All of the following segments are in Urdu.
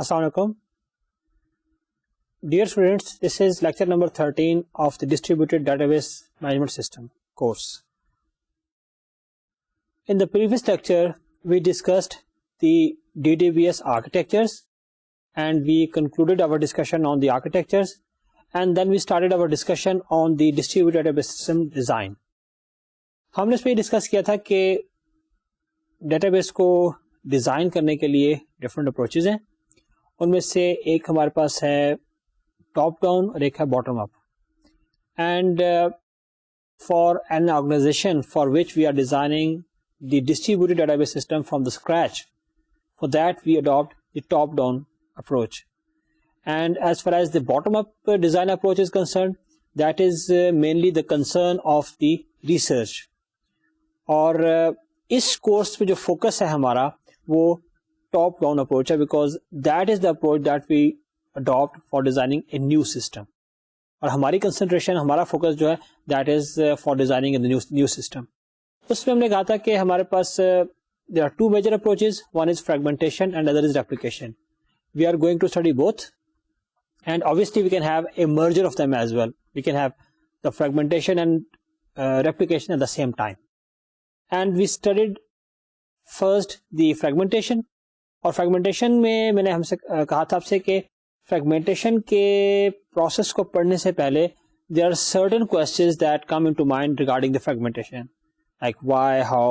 Assalamu alaikum. Dear students, this is lecture number 13 of the Distributed Database Management System course. In the previous lecture, we discussed the DDBS architectures and we concluded our discussion on the architectures, and then we started our discussion on the Distributed Database System design. ہم نے اس میں ڈسکس کیا تھا کہ ڈیٹا بیس کو ڈیزائن کرنے کے لیے ڈفرینٹ اپروچز ہیں. ان میں سے ایک ہمارے پاس ہے ٹاپ ڈاؤن اور ایک ہے bottom up. And for an organization for which we are designing the distributed database system from the scratch, for that we adapt the top down approach. And as far as the bottom up design approach is concerned, that is mainly the concern of the research. اور اس کورس پہ جو فوکس ہے ہمارا وہ ٹاپ ڈاؤن اپروچ ہے, because that is the approach that we adapt for designing a new system. اور ہماری کنسنٹریشن, ہمارا فوکس جو ہے that is for designing a new system. اس میں ہم نے کہا تھا کہ ہمارے پاس there are two major approaches, one is fragmentation and other is replication. We are going to study both and obviously we can have a merger of them as well. We can have the fragmentation and replication at the same time. And we studied first the fragmentation. اور fragmentation میں نے ہم سے کہا تھا آپ سے کہ fragmentation کے process کو پڑھنے سے پہلے there are certain questions that come into mind regarding the fragmentation, like why, how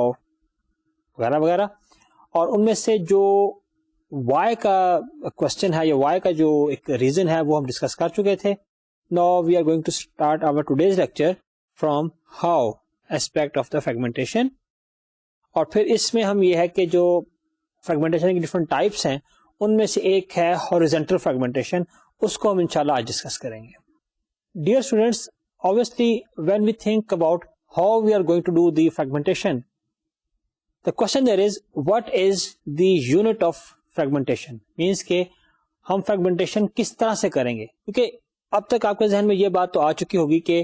وغیرہ وغیرہ. اور ان میں سے جو why کا question ہے یا why کا جو ایک reason ہے وہ ہم ڈسکس کر چکے تھے. Now we are going to start our today's lecture from how aspect of the fragmentation. اور پھر اس میں ہم یہ ہے کہ جو فریگمنٹیشن کی ڈفرنٹ ٹائپس ہیں ان میں سے ایک ہے ہاریزونٹل فریگمنٹیشن, اس کو ہم انشاءاللہ آج ڈسکس کریں گے. Dear students, obviously when we think about how we are going to do the fragmentation, the question there is what is the unit of fragmentation, means کہ ہم فریگمنٹیشن کس طرح سے کریں گے. کیونکہ اب تک آپ کے ذہن میں یہ بات تو آ چکی ہوگی کہ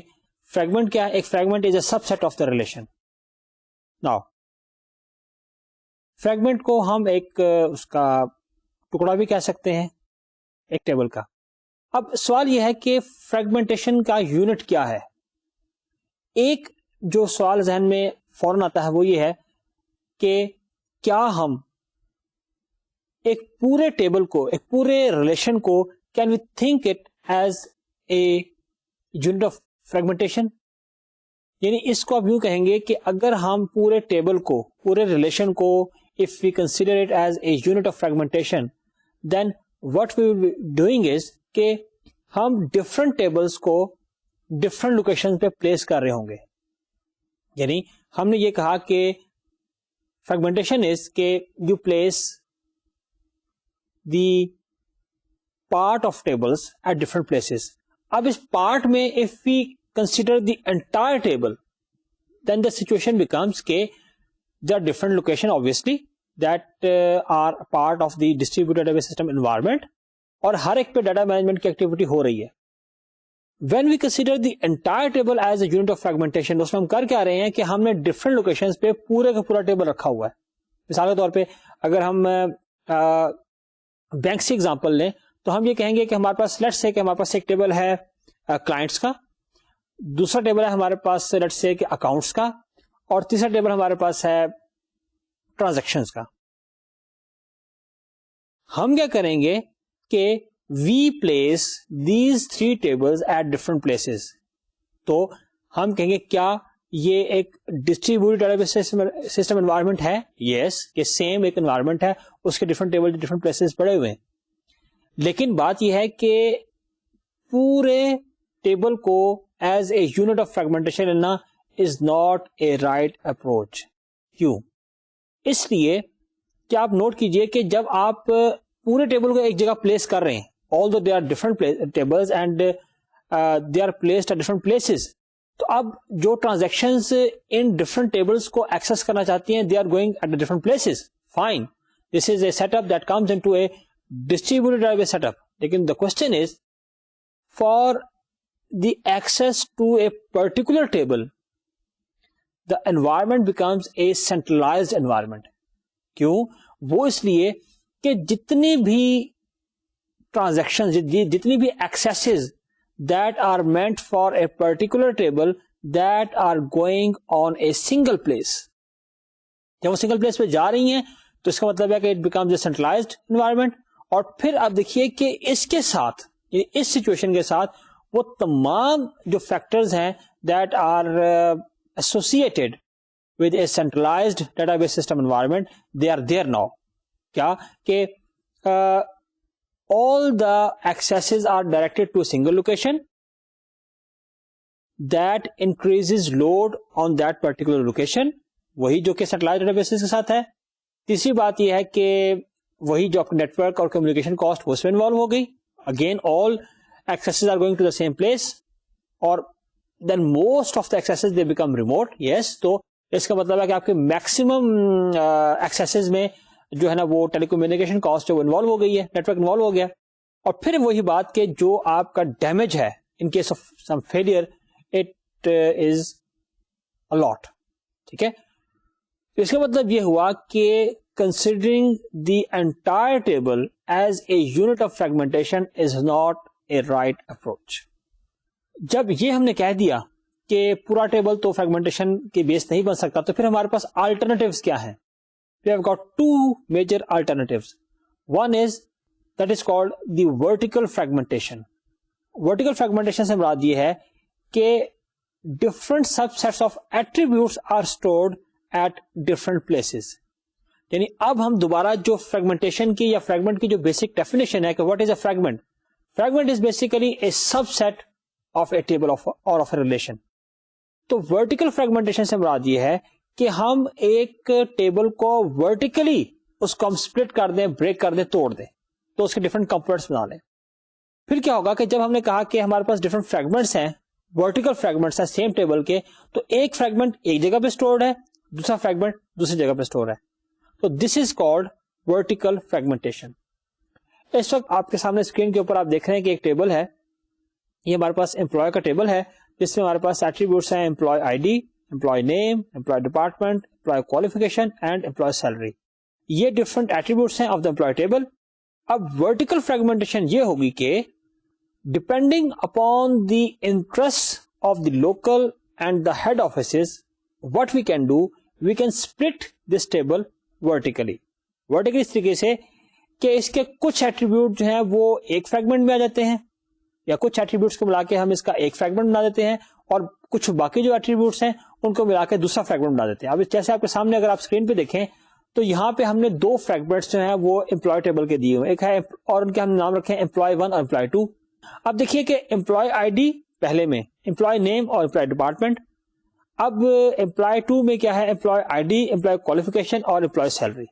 فریگمنٹ کیا ہے. ایک fragment is a subset of the relation. Now fragment کو ہم ایک اس کا ٹکڑا بھی کہہ سکتے ہیں ایک ٹیبل کا. اب سوال یہ ہے کہ فریگمنٹیشن کا یونٹ کیا ہے. ایک جو سوال ذہن میں فوراً آتا ہے وہ یہ ہے کہ کیا ہم ایک پورے ٹیبل کو, ایک پورے ریلیشن کو, can we think it as a unit of fragmentation. یعنی اس کو آپ یوں کہیں گے کہ اگر ہم پورے ٹیبل کو, پورے ریلیشن کو if we consider it as a unit of fragmentation, then what we will be doing is کہ ہم different tables کو different locations پہ place کر رہے ہوں گے. یعنی ہم نے یہ کہا کہ fragmentation is کہ you place the part of tables at different places. اب اس part میں if we consider the entire table, then the situation becomes کہ there are different locations obviously that are part of the distributed database system environment, اور ہر ایک پہ ڈیٹا مینجمنٹ کی ایکٹیویٹی ہو رہی ہے. When we consider the entire table as a unit of fragmentation, اس میں ہم کر کیا رہے ہیں کہ ہم نے different locations پہ پورے کا پورا ٹیبل رکھا ہوا ہے. مثال کے طور پہ اگر ہم بینک سے ایگزامپل لیں تو ہم یہ کہیں گے کہ ہمارے پاس لیٹس سے کہ ہمارے پاس ایک ٹیبل ہے کلائنٹس کا, دوسرا ٹیبل ہے ہمارے پاس لیٹس سے کہ اکاؤنٹس کا, اور تیسرا ٹیبل ہمارے پاس ہے ٹرانزیکشنز کا. ہم کیا کریں گے کہ we place these three tables at different places. تو ہم کہیں گے کیا یہ ایک ڈسٹریبیوٹیڈ ڈیٹابیس سسٹم انوائرمنٹ ہے؟ یس, کہ سیم ایک انوائرمنٹ ہے, اس کے ڈفرنٹ ٹیبل ڈفرنٹ پلیسز پڑے ہوئے ہیں. لیکن بات یہ ہے کہ پورے ٹیبل کو as a unit of fragmentation لینا is not a right approach. کیوں؟ اس لیے کہ آپ نوٹ کیجئے کہ جب آپ پورے ٹیبل کو ایک جگہ پلیس کر رہے ہیں, although they are different tables and they are placed at different places, تو اب جو ٹرانزیکشنز ان ڈفرنٹ ٹیبلز کو ایکسس کرنا چاہتی ہیں, they are going at the different places. Fine, this is a setup that comes into a distributed database setup. لیکن the question is, for the access to a particular table, the environment becomes a centralized environment. کیوں؟ وہ اس لیے کہ جتنی بھی ٹرانزیکشن, جتنی بھی accesses that are meant for a particular table that are going on a single place. جب وہ سنگل پلیس پہ جا رہی ہیں تو اس کا مطلب ہے کہ it becomes a centralized environment. اور پھر آپ دیکھیے کہ اس کے ساتھ, اس سچویشن کے ساتھ وہ تمام جو فیکٹرز ہیں that are associated with a centralized database system environment, they are there now. کیا کہ all the accesses are directed to a single location that increases load on that particular location. وہی جو کہ سیٹلائٹ ڈیٹا بیسز کے ساتھ ہے. تیسری بات یہ ہے کہ وہی جو نیٹ ورک اور کمیونیکیشن کاسٹ اس میں انوالو ہو گئی. Again all accesses are going to the same place, اور then most of the accesses they become remote. Yes, تو اس کا مطلب ہے کہ آپ کے میکسیمم accesses میں جو ہے نا وہ ٹیلی کمیونیکیشن کاسٹ جو انوالو ہو گئی ہے, نیٹ ورک انوالو ہو گیا. اور پھر وہی بات کہ جو آپ کا ڈیمیج ہے in case of some failure, it is a lot. ٹھیک ہے, اس کا مطلب یہ ہوا کہ considering the entire table as a unit of fragmentation is not a right approach. جب یہ ہم نے کہہ دیا کہ پورا ٹیبل تو فریگمنٹیشن کے بیس نہیں بن سکتا, تو پھر ہمارے پاس آلٹرنیٹیوز کیا ہیں؟ We have got two major alternatives. One is that is called the vertical fragmentation. Vertical fragmentation سے مراد یہ ہے کہ different subsets of attributes are stored at different places. یعنی اب ہم دوبارہ جو fragmentation کی یا fragment کی جو basic definition ہے کہ what is a fragment? Fragment is basically a subset of a table or of a relation. تو vertical fragmentation سے مراد یہ ہے کہ ہم ایک ٹیبل کو ورٹیکلی اس کو ہم سپلٹ کر دیں, بریک کر دیں, توڑ دیں, تو اس کے ڈفرنٹ کمپوننٹس بنا لیں. پھر کیا ہوگا کہ جب ہم نے کہا کہ ہمارے پاس ڈفرنٹ فریگمنٹس ہیں, ورٹیکل فریگمنٹس ہیں سیم ٹیبل کے, تو ایک فریگمنٹ ایک جگہ پہ اسٹورڈ ہے, دوسرا فریگمنٹ دوسری جگہ پہ اسٹور ہے. تو this is called vertical fragmentation. اس وقت آپ کے سامنے اسکرین کے اوپر آپ دیکھ رہے ہیں کہ ایک ٹیبل ہے. یہ ہمارے پاس امپلائی کا ٹیبل ہے جس میں ہمارے پاس ایٹریبیوٹس ہیں employee I D, employee name, employee department, employee qualification and employee salary. یہ different attributes ہیں of the employee table. اب vertical fragmentation یہ ہوگی کہ depending upon the interests of the local and the head offices, what we can do, we can split this table vertically. Vertically اس طریقے سے کہ اس کے کچھ attribute جو ہیں وہ ایک fragment میں آ جاتے ہیں, یا کچھ attributes کو ملا کے ہم اس کا ایک fragment بنا دیتے ہیں, اور کچھ باقی جو ایٹریبیوٹس ہیں ان کو ملا کے دوسرا فریگمنٹ بنا دیتے ہیں. اب جیسے آپ کے سامنے اگر آپ اسکرین پہ دیکھیں تو یہاں پہ ہم نے دو فریگمنٹس جو ہیں وہ امپلائی ٹیبل کے دیے ہوئے, ایک ہے اور ان کے ہم نے نام رکھے ہیں امپلائی 1 اور امپلائی 2. اب دیکھیے کہ امپلائی آئی ڈی پہلے میں, امپلائی نیم اور امپلائی ڈپارٹمنٹ. اب امپلائی 2 میں کیا ہے؟ Employee I D, employee qualification اور employee salary.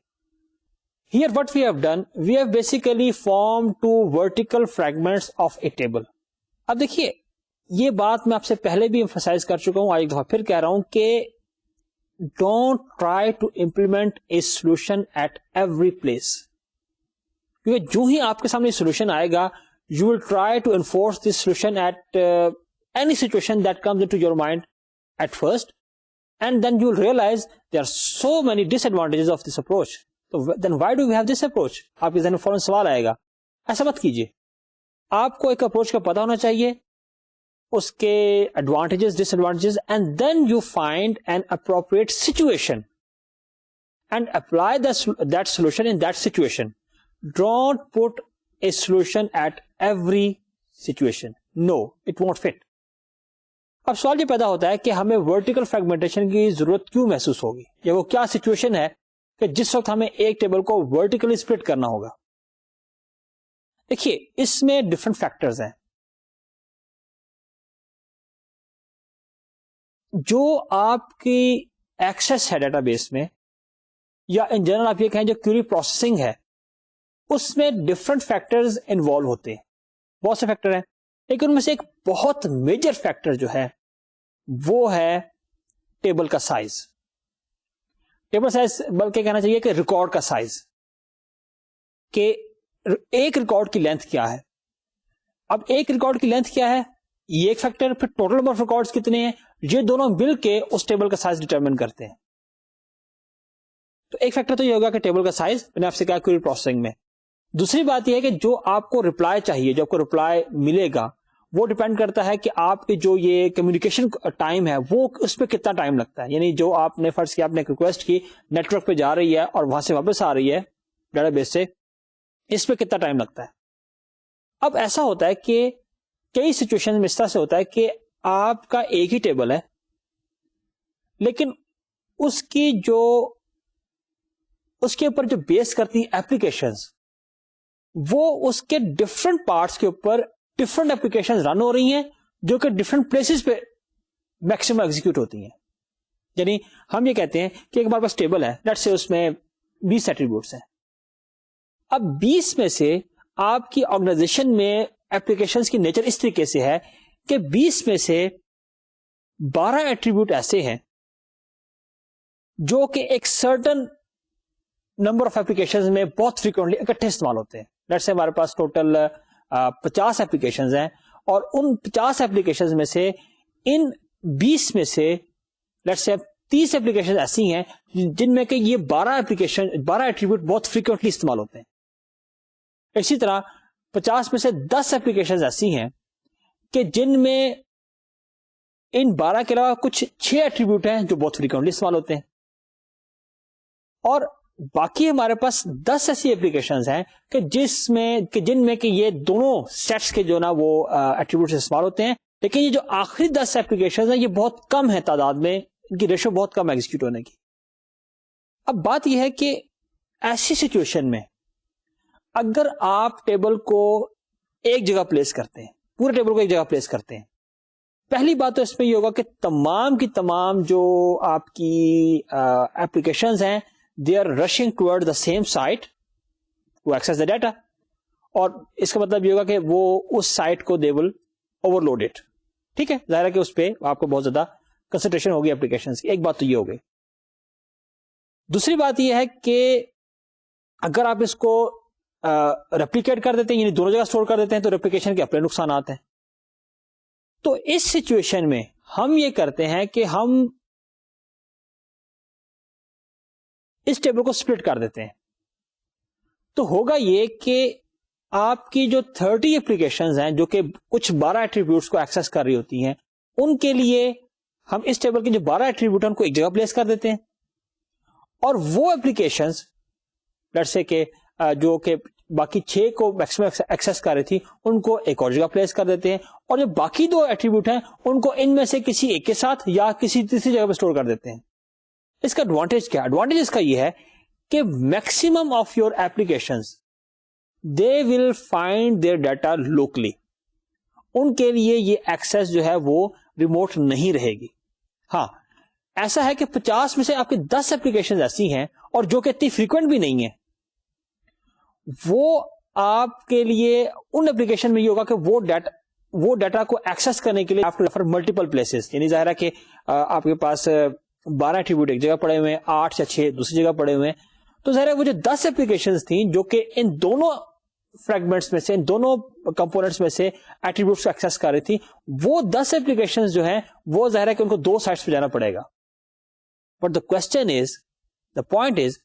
Here what we have done, we have basically formed two vertical fragments of a table. اب دیکھیے یہ بات میں آپ سے پہلے بھی emphasize کر چکا ہوں, آج ایک دفعہ پھر کہہ رہا ہوں کہ don't try to implement a solution at every place. کیونکہ جو ہی آپ کے سامنے solution آئے گا, you will try to enforce this solution at any situation that comes into your mind at first, and then you will realize there are so many disadvantages of this approach. So then why do we have this approach? آپ کے ذہن میں فوراً سوال آئے گا. ایسا مت کیجیے. آپ کو ایک اپروچ کا پتا ہونا چاہیے, اس کے advantages disadvantages, and then you find an appropriate situation and apply that solution in that situation. Don't put a solution at every situation. No, it won't fit. اب سوال یہ پیدا ہوتا ہے کہ ہمیں ورٹیکل فریگمنٹیشن کی ضرورت کیوں محسوس ہوگی, یا وہ کیا سچویشن ہے کہ جس وقت ہمیں ایک ٹیبل کو ورٹیکلی سپلٹ کرنا ہوگا. دیکھیے اس میں ڈفرنٹ فیکٹرز ہیں. جو آپ کی ایکسس ہے ڈیٹا بیس میں, یا ان جنرل آپ یہ کہیں جو کیوری پروسیسنگ ہے, اس میں ڈفرنٹ فیکٹرز انوالو ہوتے ہیں. بہت سے فیکٹر ہیں, لیکن ان میں سے ایک بہت میجر فیکٹر جو ہے وہ ہے ٹیبل کا سائز. ٹیبل سائز بلکہ کہنا چاہیے کہ ریکارڈ کا سائز, کہ ایک ریکارڈ کی لینتھ کیا ہے. اب ایک ریکارڈ کی لینتھ کیا ہے یہ ایک فیکٹر, پھر ٹوٹل نمبر آف ریکارڈز کتنے ہیں, یہ دونوں مل کے اس ٹیبل کا سائز ڈٹرمن کرتے ہیں. تو ایک فیکٹر تو یہ ہوگا کہ ٹیبل کا سائز, میں نے آپ سے کہا کوئری پروسیسنگ میں. دوسری بات یہ ہے کہ جو آپ کو رپلائی چاہیے, جو آپ کو رپلائی ملے گا, وہ ڈیپینڈ کرتا ہے کہ آپ کے جو یہ کمیونیکیشن ٹائم ہے وہ اس پہ کتنا ٹائم لگتا ہے. یعنی جو آپ نے فرض کیا, آپ نے ایک ریکویسٹ کی, نیٹ ورک پہ جا رہی ہے اور وہاں سے واپس آ رہی ہے ڈیٹا بیس سے, اس پہ کتنا ٹائم لگتا ہے. اب ایسا ہوتا ہے کہ کئی سچویشن میں اس طرح سے ہوتا ہے کہ آپ کا ایک ہی ٹیبل ہے, لیکن اس کے اوپر جو بیس کرتی ایپلیکیشنز, وہ اس کے ڈفرنٹ پارٹس کے اوپر ڈفرنٹ ایپلیکیشن رن ہو رہی ہیں جو کہ ڈفرنٹ پلیسز پہ میکسیمم ایگزیکیوٹ ہوتی ہیں. یعنی ہم یہ کہتے ہیں کہ ایک ہمارے پاس ٹیبل ہے, لیٹس سے اس میں 20 ایٹریبیوٹس ہیں. اب 20 میں سے آپ کی آرگنائزیشن میں ایپلیکیشنز کی نیچر اس طریقے سے ہے کہ 20 میں سے 12 ایٹریبیوٹ ایسے ہیں جو کہ ایک سرٹن نمبر آف ایپلیکیشن میں بہت فریکوینٹلی اکٹھے استعمال ہوتے ہیں. لیٹس سے ہمارے پاس ٹوٹل 50 ایپلیکیشنز ہیں, اور ان 50 ایپلیکیشنز میں سے ان 20 میں سے لیٹس سے 30 ایپلیکیشن ایسی ہیں جن میں کہ یہ 12 ایٹریبیوٹ بہت فریکوینٹلی استعمال ہوتے ہیں. اسی طرح 50 میں سے 10 ایپلیکیشن ایسی ہیں کہ جن میں ان 12 کے علاوہ کچھ 6 ایٹریبیوٹ ہیں جو بہت فریکوینٹلی استعمال ہوتے ہیں, اور باقی ہمارے پاس 10 ایسی ایپلیکیشنز ہیں کہ جن میں کہ یہ دونوں سیٹس کے جو نا وہ ایٹریبیوٹس استعمال ہوتے ہیں, لیکن یہ جو آخری 10 ایپلیکیشنز ہیں یہ بہت کم ہے تعداد میں, ان کی ریشو بہت کم ایگزیکیوٹ ہونے کی. اب بات یہ ہے کہ ایسی سچویشن میں اگر آپ ٹیبل کو ایک جگہ پلیس کرتے ہیں, پورے ٹیبل کو ایک جگہ پلیس کرتے ہیں, پہلی بات تو اس میں یہ ہوگا کہ تمام کی تمام جو آپ کی ایپلیکیشنز ہیں they are rushing toward the same site to access the data, اور اس کا مطلب یہ ہوگا کہ وہ اس سائٹ کو they will overload it. ٹھیک ہے, ظاہر ہے کہ اس پہ آپ کو بہت زیادہ کنسنٹریشن ہوگی ایپلیکیشنز کی. ایک بات تو یہ ہو گئی. دوسری بات یہ ہے کہ اگر آپ اس کو ریپلیکیٹ کر دیتے ہیں, یعنی دونوں جگہ اسٹور کر دیتے ہیں, تو ریپلیکیشن کے اپنے نقصانات ہیں. تو اس سچویشن میں ہم یہ کرتے ہیں کہ ہم اس ٹیبل کو سپلٹ کر دیتے ہیں. تو ہوگا یہ کہ آپ کی جو 30 ایپلیکیشنز ہیں جو کہ کچھ 12 ایٹریبیوٹس کو ایکسس کر رہی ہوتی ہیں, ان کے لیے ہم اس ٹیبل کے جو 12 ایٹریبیوٹ ہیں ان کو ایک جگہ پلیس کر دیتے ہیں, اور وہ ایپلیکیشنز لیٹس سے کہ جو کہ باقی 6 کو میکسیمم ایکسس کر رہی تھی ان کو ایک اور جگہ پلیس کر دیتے ہیں, اور جو باقی 2 ایٹریبیوٹ ہیں ان کو ان میں سے کسی ایک کے ساتھ یا کسی تیسری جگہ پہ اسٹور کر دیتے ہیں. اس کا ایڈوانٹیج کیا؟ ایڈوانٹیج اس کا یہ ہے کہ maximum of your applications they will find their data locally. ان کے لیے یہ ایکسس جو ہے وہ ریموٹ نہیں رہے گی. ہاں ایسا ہے کہ 50 میں سے آپ کے 10 ایپلیکیشن ایسی ہیں اور جو کہ اتنی فریکوینٹ بھی نہیں ہیں, وہ آپ کے لیے ان ایپلیکیشن میں یہ ہوگا کہ وہ ڈیٹا کو ایکسس کرنے کے لیے آپ ریفر ملٹیپل پلیسز. یعنی ظاہر ہے کہ آپ کے پاس 12 ایٹریبیوٹ ایک جگہ پڑے ہوئے ہیں, 8 یا 6 دوسری جگہ پڑے ہوئے ہیں, تو ظاہر ہے وہ جو 10 ایپلیکیشنز تھیں جو کہ ان دونوں فریگمنٹس میں سے, ان دونوں کمپوننٹس میں سے ایٹریبیوٹس کو ایکسس کر رہی تھی, وہ 10 ایپلیکیشنز جو ہیں وہ ظاہر ہے کہ ان کو 2 سائٹس پہ جانا پڑے گا. But the question is, the point is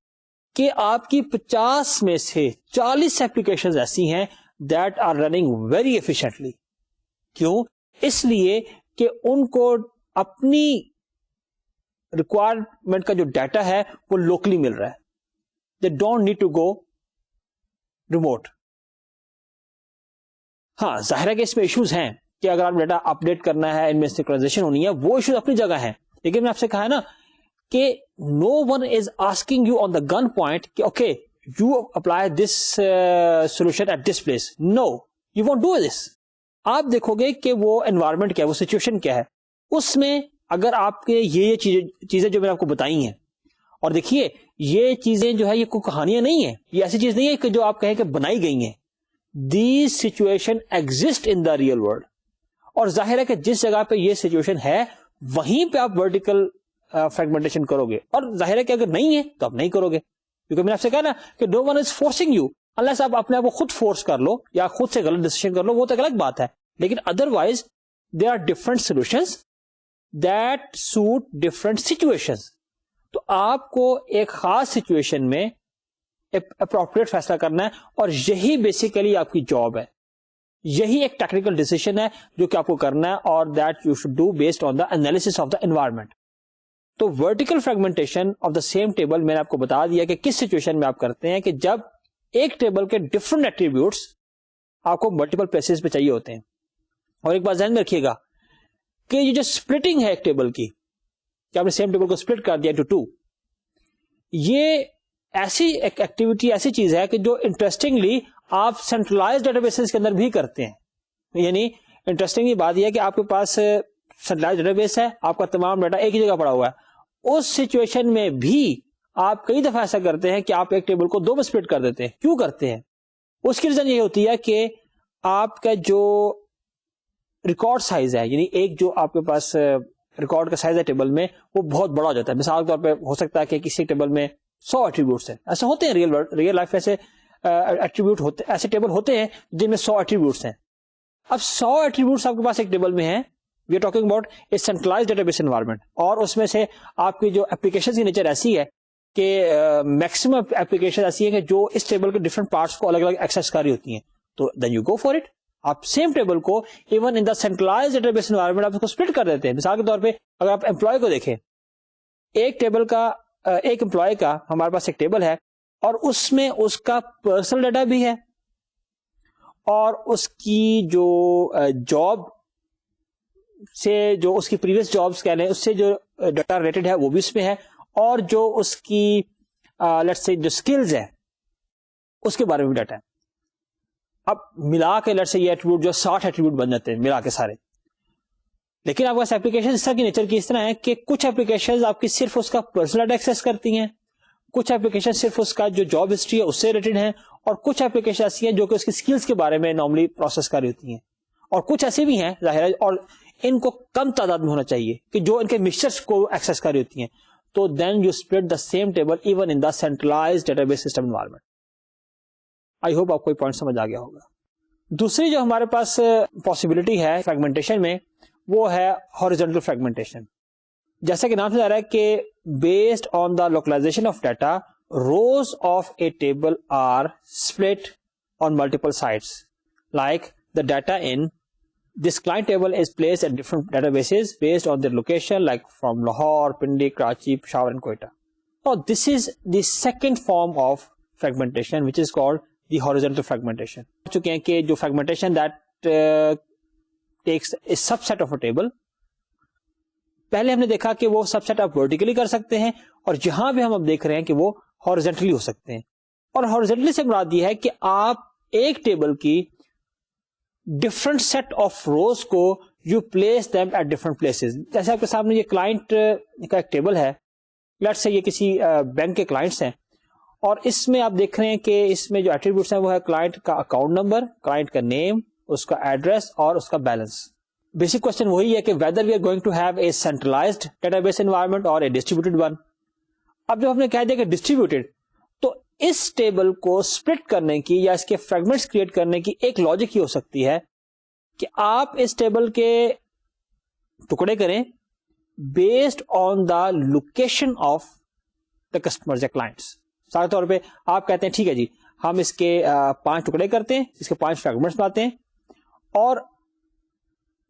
کہ آپ کی 50 میں سے 40 ایپلیکیشنز ایسی ہیں that are running very efficiently. کیوں؟ اس لیے کہ ان کو اپنی ریکوائرمنٹ کا جو ڈیٹا ہے وہ لوکلی مل رہا ہے. They don't need to go remote. ہاں ظاہر ہے کہ اس میں ایشوز ہیں کہ اگر آپ ڈیٹا اپڈیٹ کرنا ہے, ان میں سنکرونائزیشن ہونی ہے, وہ ایشوز اپنی جگہ ہیں. لیکن میں آپ سے کہا ہے نا کہ no one is asking you on the gun point کہ okay you apply this solution at this place. No, you won't do this. آپ دیکھو گے کہ وہ انوائرمنٹ کیا ہے, وہ سچویشن کیا ہے, اس میں اگر آپ کے یہ چیزیں جو میں نے آپ کو بتائی ہیں, اور دیکھیے یہ چیزیں جو ہے یہ کوئی کہانیاں نہیں ہیں, یہ ایسی چیز نہیں ہے کہ جو آپ کہیں کہ بنائی گئی ہیں. These situation exist in the real world. اور ظاہر ہے کہ جس جگہ پہ یہ سچویشن ہے وہیں پہ آپ ورٹیکل فریگمنٹیشن کرو گے, اور ظاہر ہے کہ اگر نہیں ہے تو آپ نہیں کرو گے, کیونکہ میں نے آپ سے کہا نا کہ no one is forcing you, unless آپ اپنے آپ کو خود فورس کر لو یا خود سے غلط ڈیسیژن کر لو, وہ تو ایک الگ بات ہے. لیکن otherwise they are different solutions that suit different situations. تو آپ کو ایک خاص سچویشن میں اپروپریٹ فیصلہ کرنا ہے, اور یہی بیسیکلی آپ کی جاب ہے, یہی ایک ٹیکنیکل ڈیسیشن ہے جو کہ آپ کو کرنا ہے, اور that you should do based on the analysis of the environment. تو vertical fragmentation of the same table میں نے آپ کو بتا دیا کہ کس سچویشن میں آپ کرتے ہیں, کہ جب ایک ٹیبل کے ڈفرنٹ ایٹریبیوٹس آپ کو ملٹیپل پلیسز پہ چاہیے ہوتے ہیں. اور ایک بات ذہن میں رکھیے گا کہ یہ جو سپلٹنگ ہے ایک ٹیبل کی, کہ آپ نے سیم ٹیبل کو سپلٹ کر دیا ٹو 2, یہ ایسی ایک ایکٹیویٹی, ایسی چیز ہے کہ جو انٹرسٹنگلی آپ سینٹرلائز ڈیٹا بیسز کے اندر بھی کرتے ہیں. یعنی انٹرسٹنگ بات یہ ہے کہ آپ کے پاس سینٹرلائز ڈیٹا بیس ہے, آپ کا تمام ڈیٹا ایک ہی جگہ پڑا ہوا ہے. اس سچویشن میں بھی آپ کئی دفعہ ایسا کرتے ہیں کہ آپ ایک ٹیبل کو 2 میں سپلٹ کر دیتے ہیں. کیوں کرتے ہیں؟ اس کی ریزن یہ ہوتی ہے کہ آپ کا جو ریکارڈ سائز ہے, یعنی ایک جو آپ کے پاس ریکارڈ کا سائز ہے ٹیبل میں, وہ بہت بڑا ہو جاتا ہے. مثال کے طور پہ ہو سکتا ہے کہ کسی ٹیبل میں 100 ایٹریبیوٹس ہیں. ایسے ہوتے ہیں ریئل لائف ایسے ایٹریبیوٹ ہوتے, ایسے ٹیبل ہوتے ہیں جن میں 100 ایٹریبیوٹس ہیں. اب 100 ایٹریبیوٹس آپ کے پاس ایک ٹیبل میں ہیں. We are talking about a centralized database environment, اور اس میں سے آپ کی جو اپلیکیشن کی نیچر ایسی ہے کہ میکسیمم اپلیکیشن ایسی ہے کہ جو اس ٹیبل کے ڈفرنٹ پارٹس کو الگ الگ ایکسس کر رہی ہوتی ہیں. تو then you go for it. آپ سیم ٹیبل کو even in the centralized database environment آپ اس کو سپلٹ کر دیتے ہیں. مثال کے طور پہ اگر آپ امپلائی کو دیکھیں, ایک ٹیبل کا ایک امپلائی کا ہمارے پاس ایک ٹیبل ہے, اور اس میں اس کا پرسنل ڈیٹا بھی ہے, اور اس کی جو جاب سے جو اس کی پریویس جابس کہہ لیں اس سے جو ڈیٹا ریلیٹڈ ہے وہ بھی اس میں ہے, اور جو اس کی لیٹس سے جو سکلز ہے اس کے بارے میں بھی ڈیٹا ہے. اب ملا کے لیٹس سے یہ ایٹریبیوٹ جو 60 ایٹریبیوٹ بن جاتے ہیں ملا کے سارے. لیکن آپ کے پاس ایپلیکیشن اس طرح کی نیچر کی اس طرح ہے کہ کچھ ایپلیکیشن آپ کی صرف اس کا پرسنل ڈیٹا ایکسس کرتی ہیں, کچھ ایپلیکیشن صرف اس کا جو جاب ہسٹری ہے اس سے ریلیٹڈ ہیں, اور کچھ ایپلیکیشن ایسی ہیں جو کہ اس کی سکلز کے بارے میں نارملی پروسیس کر رہی ہوتی ہیں, اور کچھ ایسی بھی ہیں ظاہر ہے, اور ان کو کم تعداد میں ہونا چاہیے کہ جو ان کے مکسچرز کو ایکسس کر رہی ہوتی ہیں. تو then you split the same table even in the centralized database system environment. I hope آپ کو پوائنٹ سمجھ آ گیا ہوگا. دوسری جو ہمارے پاس پاسبلٹی ہے فریگمنٹیشن میں, وہ ہے ہاریزونٹل فریگمنٹیشن. جیسا کہ نام سے آ رہا ہے کہ based on the localization of data, rows of a table are split on multiple sites, like the data in this client table is placed at different databases based on their location, like from Lahore, Pindi, Karachi, Peshawar and Quetta. Now this is the second form of fragmentation, which is called the horizontal fragmentation. چکے ہیں کہ جو fragmentation that takes a subset of a table, پہلے ہم نے دیکھا کہ وہ subset آپ vertically کر سکتے ہیں, اور جہاں بھی ہم اب دیکھ رہے ہیں کہ وہ horizontally ہو سکتے ہیں. اور horizontally سے مراد یہ ہے کہ آپ ایک ٹیبل کی ڈفرنٹ سیٹ آف روز کو you place them at different places. جیسے آپ کے سامنے یہ کلائنٹ کا ایک ٹیبل ہے, لیٹس سے یہ کسی بینک کے کلائنٹس ہیں, اور اس میں آپ دیکھ رہے ہیں کہ اس میں جو ایٹریبیوٹس ہیں وہ ہے کلائنٹ کا اکاؤنٹ نمبر, کلائنٹ کا نیم, اس کا ایڈریس اور اس کا بیلنس. بیسک کوشچن وہی ہے کہ whether we are going to have a centralized database environment اور اے ڈسٹریبیوٹیڈ ون. اب جب ہم نے کہہ دیا کہ ڈسٹریبیوٹیڈ, تو اس ٹیبل کو اسپلٹ کرنے کی یا اس کے فریگمنٹس کریٹ کرنے کی ایک لاجک یہ ہو سکتی ہے کہ آپ اس ٹیبل کے ٹکڑے کریں based on the location of the customer یا کلائنٹس. مثال کے طور پہ آپ کہتے ہیں ٹھیک ہے جی, ہم اس کے 5 ٹکڑے کرتے ہیں, اس کے 5 فریگمنٹس بناتے ہیں, اور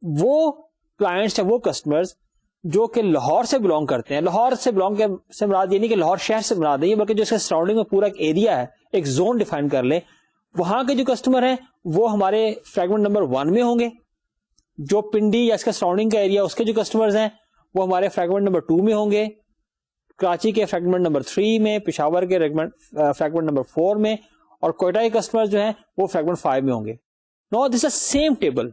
وہ کلائنٹس یا وہ کسٹمرز جو کہ لاہور سے بلونگ کرتے ہیں, لاہور سے بلونگ سے مراد یہ نہیں کہ لاہور شہر سے مراد نہیں ہے, بلکہ جو اس کے سراؤنڈنگ میں پورا ایک ایریا ہے, ایک زون ڈیفائن کر لیں, وہاں کے جو کسٹمر ہیں وہ ہمارے فریگمنٹ نمبر 1 میں ہوں گے. جو پنڈی یا اس کا سراؤنڈنگ کا ایریا اس کے جو کسٹمرز ہیں وہ ہمارے فریگمنٹ نمبر 2 میں ہوں گے, کراچی کے فریگمنٹ نمبر 3 میں, پشاور کے فریگمنٹ نمبر 4 میں, اور کوئٹہ کے کسٹمر جو ہیں وہ فریگمنٹ 5 میں ہوں گے. نو دس از سیم ٹیبل.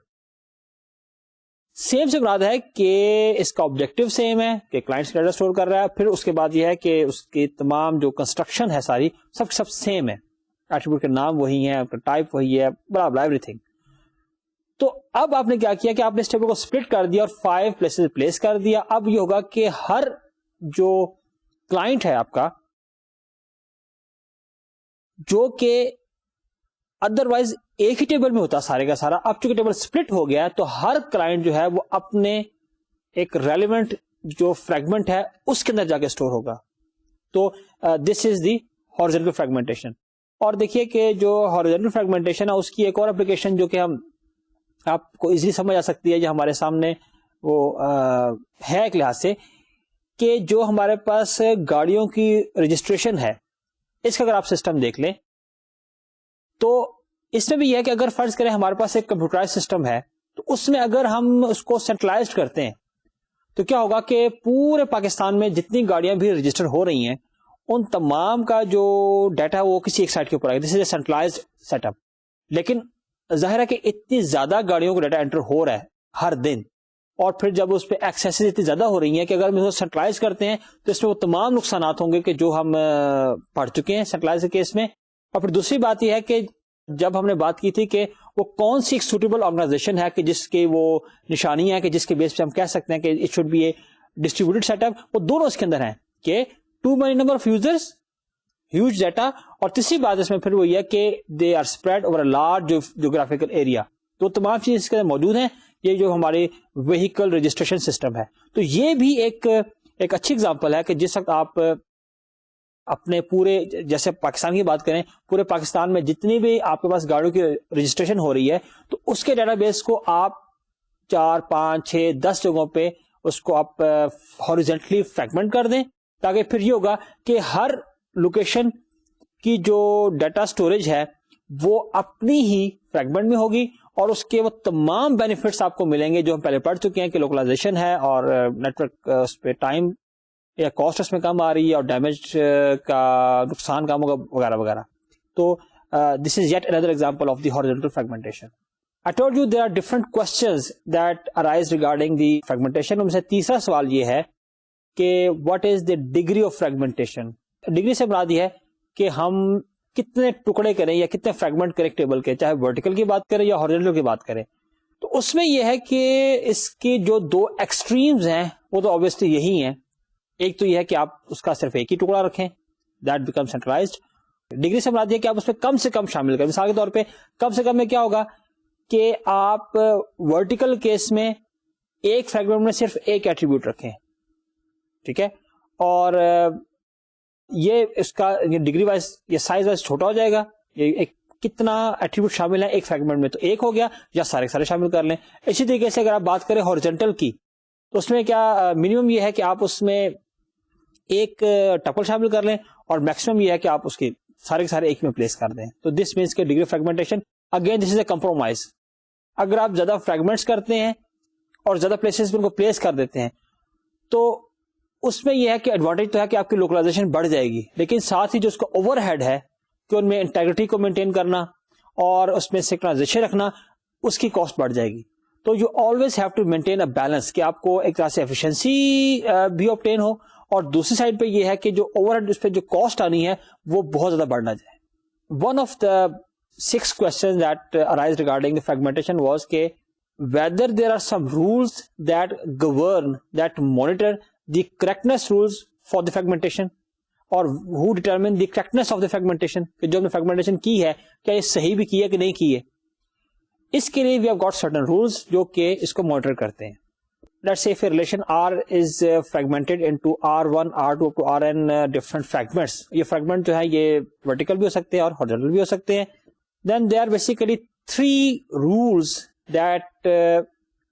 سیم سے مراد ہے کہ اس کا آبجیکٹو سیم ہے کہ کلائنٹس ڈیٹا اسٹور کر رہا ہے, پھر اس کے بعد یہ ہے کہ اس کی تمام جو کنسٹرکشن ہے ساری سب سیم ہے, ایٹریبیوٹ کے نام وہی ہیں, ٹائپ وہی ہے, بلا بلا ایوری تھنگ. تو اب آپ نے کیا کیا کہ آپ نے اس ٹیبل کو اسپلٹ کر دیا اور 5 پلیسز پلیس کر دیا. اب یہ ہوگا کہ ہر جو کلائنٹ ہے آپ کا, جو کہ ادروائز ایک ہی ٹیبل میں ہوتا سارے کا سارا, اب چونکہ ٹیبل سپلٹ ہو گیا ہے تو ہر کلائنٹ جو ہے وہ اپنے ایک ریلیونٹ جو فریگمنٹ ہے اس کے اندر جا کے اسٹور ہوگا. تو this is the horizontal fragmentation. اور دیکھیے کہ جو ہارزونٹل فریگمنٹیشن ہے اس کی ایک اور اپلیکیشن جو کہ ہم آپ کو ایزیلی سمجھ آ سکتی ہے, جو ہمارے سامنے وہ ہے ایک لحاظ سے, کہ جو ہمارے پاس گاڑیوں کی رجسٹریشن ہے اس کا اگر آپ سسٹم دیکھ لیں تو اس میں بھی یہ ہے کہ اگر فرض کریں ہمارے پاس ایک کمپیوٹرائز سسٹم ہے تو اس میں اگر ہم اس کو سینٹرلائزڈ کرتے ہیں تو کیا ہوگا کہ پورے پاکستان میں جتنی گاڑیاں بھی رجسٹر ہو رہی ہیں ان تمام کا جو ڈیٹا وہ کسی ایک سائٹ کے اوپر آئے گا. دس از اے سینٹرلائزڈ سیٹ اپ. لیکن ظاہر ہے کہ اتنی زیادہ گاڑیوں کو ڈیٹا انٹر ہو رہا ہے ہر دن, اور پھر جب اس پہ ایکسیسز اتنی زیادہ ہو رہی ہیں کہ اگر ہم اس کو سینٹرلائز کرتے ہیں تو اس میں وہ تمام نقصانات ہوں گے کہ جو ہم پڑھ چکے ہیں سینٹرلائز کیس میں. اور پھر دوسری بات یہ ہے کہ جب ہم نے بات کی تھی کہ وہ کون سی ایک سوٹیبل آرگنائزیشن ہے کہ جس کی وہ نشانی ہے کہ جس کے بیس پہ ہم کہہ سکتے ہیں کہ it should be a distributed set up, وہ دونوں اس کے اندر ہیں کہ too many number of users, huge data, اور تیسری بات اس میں پھر وہ یہ کہ they are spread over a large geographical area. تو تمام چیزیں اس کے اندر موجود ہیں. یہ جو ہماری وہیکل رجسٹریشن سسٹم ہے تو یہ بھی ایک اچھی اگزامپل ہے کہ جس وقت آپ اپنے پورے, جیسے پاکستان کی بات کریں, پورے پاکستان میں جتنی بھی آپ کے پاس گاڑیوں کی رجسٹریشن ہو رہی ہے تو اس کے ڈیٹا بیس کو آپ 4, 5, 6, 10 جگہوں پہ اس کو آپ ہاریزونٹلی فریگمنٹ کر دیں, تاکہ پھر یہ ہوگا کہ ہر لوکیشن کی جو ڈیٹا سٹوریج ہے وہ اپنی ہی فریگمنٹ میں ہوگی, اور اس کے وہ تمام بینیفٹس آپ کو ملیں گے جو ہم پہلے پڑھ چکے ہیں کہ لوکلائزیشن ہے, اور نیٹورک اس پہ ٹائم یا کاسٹ اس میں کم آ رہی ہے, اور ڈیمیج کا نقصان کم ہوگا وغیرہ وغیرہ. تو this is yet another example of the horizontal fragmentation. I told you there are different questions that arise regarding the fragmentation. ان میں سے تیسرا سوال یہ ہے کہ what is the degree of fragmentation. Degree سے مراد یہ ہے کہ ہم کتنے ٹکڑے کریں یا کتنے فریگمنٹ کریں ٹیبل کے, چاہے ورٹیکل کی بات کریں یا ہارزونٹل کی بات کریں. تو اس میں یہ ہے کہ اس کی جو دو ایکسٹریمز ہیں وہ تو obviously یہی ہیں. ایک تو یہ ہے کہ آپ اس کا صرف ایک ہی ٹکڑا رکھیں, دیٹ بیکم سینٹرلائزڈ. ڈگری سے مراد یہ کہ آپ اس میں کم سے کم شامل کریں. مثال کے طور پہ کم سے کم میں کیا ہوگا کہ آپ ورٹیکل کیس میں ایک فریگمنٹ میں صرف ایک ایٹریبیوٹ رکھیں, ٹھیک ہے, اور یہ اس کا ڈگری وائز یا سائز وائز چھوٹا ہو جائے گا. یہ ایک کتنا ایٹریبیوٹ شامل ہے ایک فریگمنٹ میں, تو ایک ہو گیا, یا سارے سارے شامل کر لیں. اسی طریقے سے اگر آپ بات کریں ہارزونٹل کی تو اس میں کیا منیمم یہ ہے کہ آپ اس میں ایک ٹپل شامل کر لیں, اور میکسیمم یہ ہے کہ آپ اس کے سارے ایک میں پلیس کر دیں. تو دس مینس کہ degree fragmentation again this is a compromise. اگر آپ زیادہ فریگمنٹس کرتے ہیں اور زیادہ پلیسز پہ ان کو پلیس کر دیتے ہیں تو اس میں یہ ہے کہ ایڈوانٹیج تو ہے کہ آپ کی لوکلائزیشن بڑھ جائے گی, لیکن ساتھ ہی جو اس کا اوور ہیڈ ہے کہ ان میں انٹیگریٹی کو مینٹین کرنا اور اس میں سنکرونائزیشن رکھنا, اس کی کاسٹ بڑھ جائے گی. تو you always have to maintain a balance کہ آپ کو ایک طرح سے ایفیشنسی بھی آبٹین ہو, اور دوسری سائڈ پہ یہ ہے کہ جو اوور ہیڈ اس پہ جو کاسٹ آنی ہے وہ بہت زیادہ بڑھ نہ جائے. One of the 6 questions that arise regarding the fragmentation was کہ whether there are some rules that govern, that monitor the correctness rules for the fragmentation, or who determine the correctness of the fragmentation, کہ جو ہم نے fragmentation کی ہے کیا یہ صحیح بھی کی ہے کہ نہیں کی ہے. اس کے لیے we have got certain rules جو کہ اس کو monitor کرتے ہیں. Let's say if a relation R is fragmented into R1, R2 up to Rn different fragments. یہ fragment جو ہے یہ vertical بھی ہو سکتے ہیں اور horizontal بھی ہو سکتے ہیں. Then there are basically 3 rules that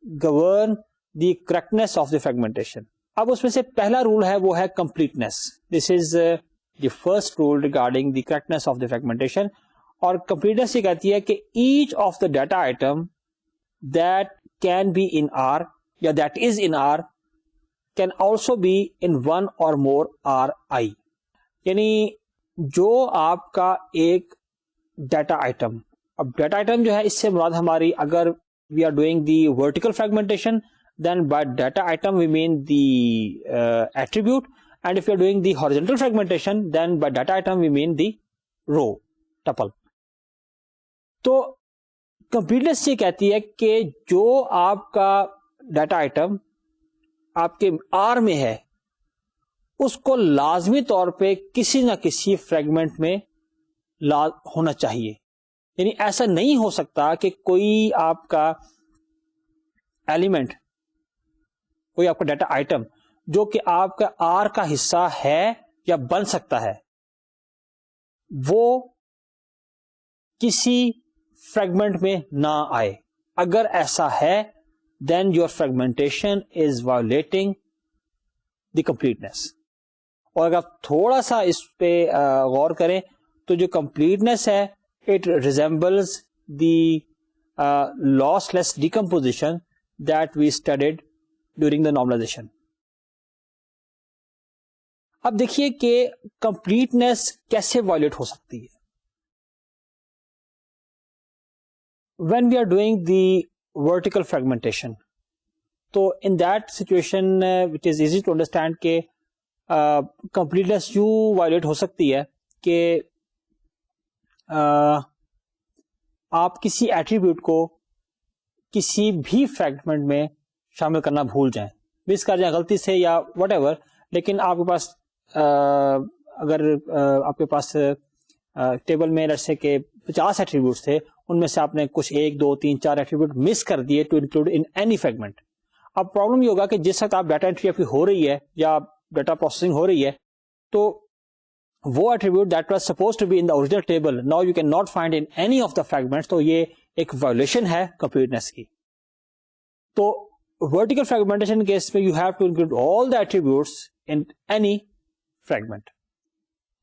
govern the correctness of the fragmentation. اب اس میں سے پہلا رول ہے وہ ہے completeness. This is the first rule regarding the correctness of the fragmentation. اور completeness یہ کہتی ہے کہ each of the data item that can be in R یا that is in R can also be in one or more RI. یعنی جو آپ کا ایک ڈیٹا آئٹم, اب ڈیٹا آئٹم جو ہے اس سے مراد ہماری, اگر we are doing the vertical fragmentation then by data item we mean the attribute, and if you are doing the horizontal fragmentation then by data item we mean the row tuple. تو کمپلیٹنس یہ کہتی ہے کہ جو آپ کا ڈیٹا آئٹم آپ کے آر میں ہے اس کو لازمی طور پہ کسی نہ کسی فریگمنٹ میں ہونا چاہیے. یعنی ایسا نہیں ہو سکتا کہ کوئی آپ کا ایلیمنٹ, کوئی آپ کا ڈیٹا آئٹم جو کہ آپ کا آر کا حصہ ہے یا بن سکتا ہے, وہ کسی فریگمنٹ میں نہ آئے. اگر ایسا ہے then your fragmentation is violating the completeness. اور اگر آپ تھوڑا سا اس پہ غور کریں تو جو completeness ہے it resembles the lossless decomposition that we studied during the normalization. اب دیکھیے کہ completeness کیسے violate ہو سکتی ہے. When we are doing the vertical fragmentation, تو in that situation which is easy to understand کہ completeness یوں violate ہو سکتی ہے کہ آپ کسی ایٹریبیوٹ کو کسی بھی فریگمنٹ میں شامل کرنا بھول جائیں، مس کر جائیں غلطی سے یا وٹ ایور، لیکن آپ کے پاس اگر آپ کے پاس ٹیبل میں جیسے کہ 50 ایٹریبیوٹس تھے، ان میں سے آپ نے کچھ 1 2 3 4 ایٹریبیوٹ مس کر دیے to include in any fragment. اب پرابلم یہ ہوگا کہ جس وقت آپ ڈیٹا انٹری آپ کی ہو رہی ہے یا ڈیٹا پروسیسنگ ہو رہی ہے تو وہ attribute that was suppose to be in the original table now you can not find in any of the fragments. تو یہ ایک وائلیشن ہے کمپلیٹنس کی. تو ورٹیکل فریگمنٹیشن کیس میں you have to include all the attributes in any fragment.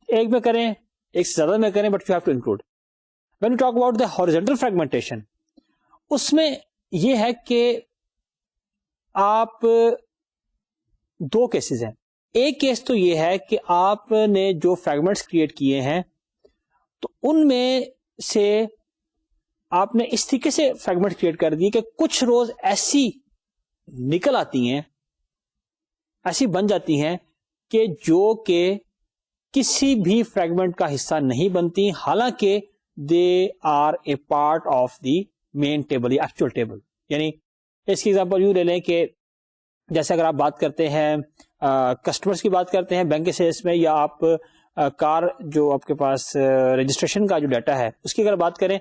ایک میں کریں، ایک سے زیادہ میں کریں، but you have to include. When we talk about the horizontal fragmentation, اس میں یہ ہے کہ آپ 2 کیسز ہیں. ایک کیس تو یہ ہے کہ آپ نے جو فریگمنٹس کریٹ کیے ہیں تو ان میں سے آپ نے اس طریقے سے فریگمنٹ کریٹ کر دی کہ کچھ روز ایسی نکل آتی ہیں، ایسی بن جاتی ہیں کہ جو کہ کسی بھی فریگمنٹ کا حصہ نہیں بنتی، حالانکہ they are a part of the main table یا actual table. یعنی اس کی ایگزامپل یوں لے لیں کہ جیسے اگر آپ بات کرتے ہیں کسٹمرز کی بات کرتے ہیں بینک کے سیلس میں، یا آپ کار جو آپ کے پاس رجسٹریشن کا جو ڈیٹا ہے اس کی اگر بات کریں،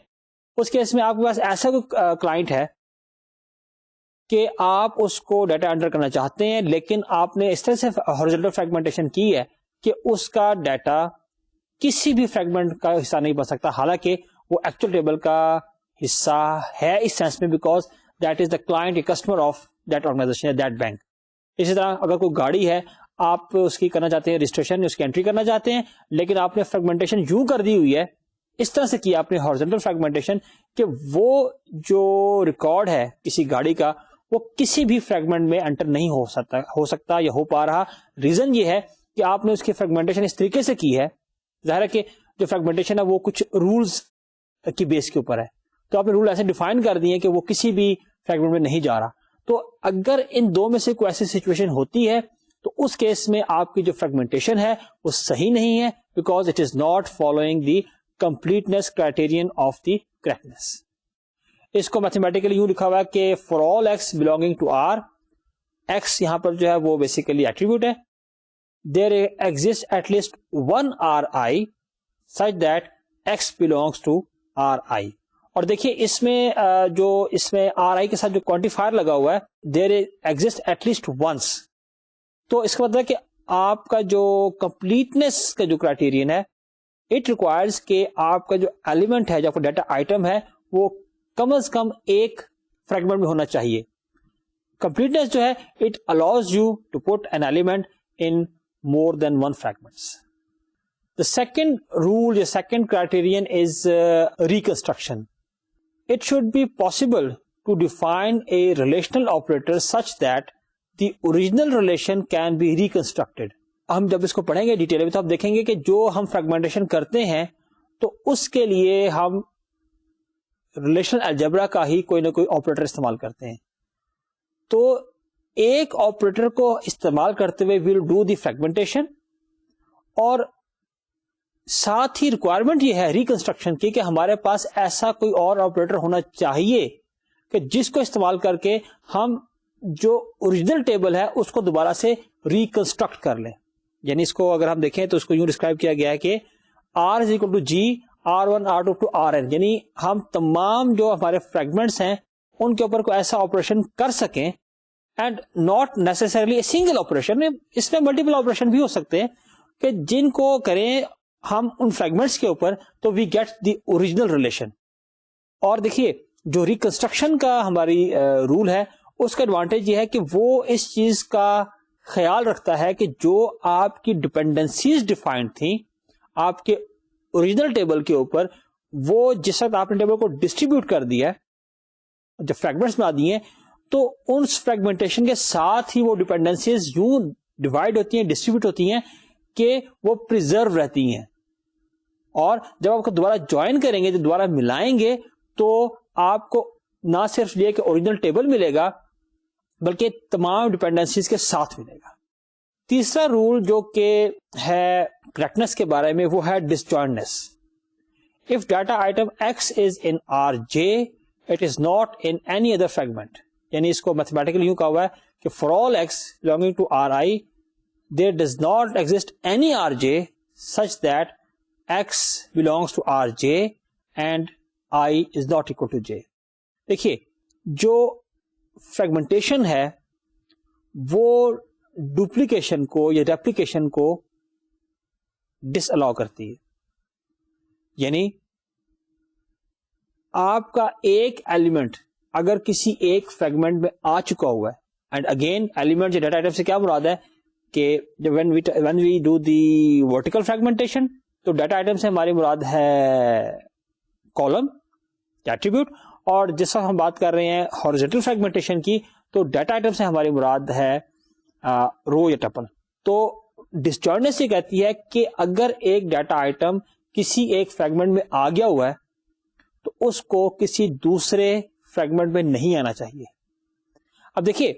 اس کیس میں آپ کے پاس ایسا کوئی کلائنٹ ہے کہ آپ اس کو ڈیٹا انٹر کرنا چاہتے ہیں، لیکن آپ نے اس طرح سے ہارزونٹل فریگمنٹیشن کی ہے کہ اس کا ڈیٹا کسی بھی فریگمنٹ کا حصہ نہیں بن سکتا، حالانکہ وہ ایکچوئل ٹیبل کا حصہ ہے اس سینس میں، because that is the client, a customer of that organization, that bank. اسی طرح اگر کوئی گاڑی ہے، آپ اس کی کرنا چاہتے ہیں رجسٹریشن، اس کی انٹری کرنا چاہتے ہیں، لیکن آپ نے فریگمنٹیشن یوں کر دی ہوئی ہے، اس طرح سے کیا آپ نے ہارزونٹل فریگمنٹیشن کہ وہ جو ریکارڈ ہے کسی گاڑی کا وہ کسی بھی فریگمنٹ میں انٹر نہیں ہو سکتا یا ہو پا رہا. ریزن یہ ہے کہ آپ نے اس کی فریگمنٹیشن اس طریقے سے کی ہے، ظاہر ہے کہ جو فریگمنٹیشن ہے وہ کچھ رولز کی بیس کے اوپر ہے، تو آپ نے رول ایسے ڈیفائن کر دیے کہ وہ کسی بھی فریگمنٹ میں نہیں جا رہا. تو اگر ان 2 میں سے کوئی ایسی سچویشن ہوتی ہے تو اس کیس میں آپ کی جو فریگمنٹیشن ہے وہ صحیح نہیں ہے، because it is not following the completeness criterion of the correctness. اس کو میتھمیٹیکلی یوں لکھا ہوا ہے کہ for all X belonging to R, X یہاں پر جو ہے وہ بیسیکلی ایٹریبیوٹ ہے، there exists at least one Ri such that X belongs to Ri. اور دیکھیے اس میں جو اس میں Ri کے ساتھ جو کوانٹیفائر لگا ہوا ہے there exists at least once. تو اس کا مطلب ہے کہ آپ کا جو کمپلیٹنس کا جو کرائٹیرین ہے اٹ ریکوائرز کہ آپ کا جو ایلیمنٹ ہے، جو آپ کا ڈیٹا آئٹم ہے، وہ کم از کم ایک فریگمنٹ میں ہونا چاہیے. کمپلیٹنس جو ہے it allows you to put an element in more than one fragments. The second rule, the second criterion is reconstruction. It should be possible to define a relational operator such that the original relation can be reconstructed. ہم جب اس کو پڑھیں گے ڈیٹیل میں تو آپ دیکھیں گے کہ جو ہم فریگمنٹیشن کرتے ہیں تو اس کے لیے ہم ریلیشنل الجبرا کا ہی کوئی نہ کوئی آپریٹر استعمال کرتے ہیں. تو ایک آپریٹر کو استعمال کرتے ہوئے ویل ڈو دی فریگمنٹیشن، اور ساتھ ہی ریکوائرمنٹ یہ ہے ریکنسٹرکشن کی کہ ہمارے پاس ایسا کوئی اور آپریٹر ہونا چاہیے کہ جس کو استعمال کر کے ہم جو اوریجنل ٹیبل ہے اس کو دوبارہ سے ریکنسٹرکٹ کر لیں. یعنی اس کو اگر ہم دیکھیں تو اس کو یوں ڈسکرائب کیا گیا ہے کہ R is equal to G, R1, R2 to Rn. یعنی ہم تمام جو ہمارے فریگمنٹس ہیں ان کے اوپر کوئی ایسا آپریشن کر سکیں، and not necessarily a single operation, اس میں ملٹیپل آپریشن بھی ہو سکتے ہیں کہ جن کو کریں ہم ان فریگمنٹس کے اوپر تو we get the original relation. اور دیکھیے جو ریکنسٹرکشن کا ہماری رول ہے اس کا ایڈوانٹیج یہ ہے کہ وہ اس چیز کا خیال رکھتا ہے کہ جو آپ کی ڈپینڈنسیز ڈیفائنڈ تھیں آپ کے اوریجنل ٹیبل کے اوپر، وہ جس وقت آپ نے ٹیبل کو ڈسٹریبیوٹ کر دیا جب فریگمنٹس میں آ دیے تو ان فریگمنٹیشن کے ساتھ ہی وہ ڈپینڈنسیز یوں ڈیوائڈ ہوتی ہیں، ڈسٹریبیوٹ ہوتی ہیں کہ وہ پریزرو رہتی ہیں. اور جب آپ کو دوبارہ جوائن کریں گے، جب دوبارہ ملائیں گے تو آپ کو نہ صرف یہ کہ اوریجنل ٹیبل ملے گا بلکہ تمام ڈپینڈنسیز کے ساتھ ملے گا. تیسرا رول جو کہ ہے کریکٹنس کے بارے میں وہ ہے ڈسجوائنٹنس. If data item X is in Rj, it is not in any other fragment. یعنی اس کو میتھمیٹیکلی یوں کہا ہوا ہے کہ for all X belonging to Ri, there does not exist any Rj such that X belongs to Rj and I is not equal to J. دیکھیے جو فریگمنٹیشن ہے وہ ڈپلیکیشن کو یا ریپلیکیشن کو ڈس الاؤ کرتی ہے. یعنی آپ کا ایک ایلیمنٹ اگر کسی ایک فریگمنٹ میں آ چکا ہوا ہے، اینڈ اگین ایلیمنٹ یا ڈیٹا آئٹم سے کیا مراد ہے کہ when we do the vertical fragmentation تو ڈیٹا آئٹم سے ہماری مراد ہے کالم ایٹریبیوٹ، اور جس وقت ہم بات کر رہے ہیں ہاریزونٹل فریگمنٹیشن کی تو ڈیٹا آئٹم سے ہماری مراد ہے رو یا ٹپل. تو ڈسجوائنٹنس یہ کہتی ہے کہ اگر ایک ڈیٹا آئٹم کسی ایک فریگمنٹ میں آ گیا ہوا ہے تو اس کو کسی دوسرے فریگمنٹ میں نہیں آنا چاہیے. اب دیکھیے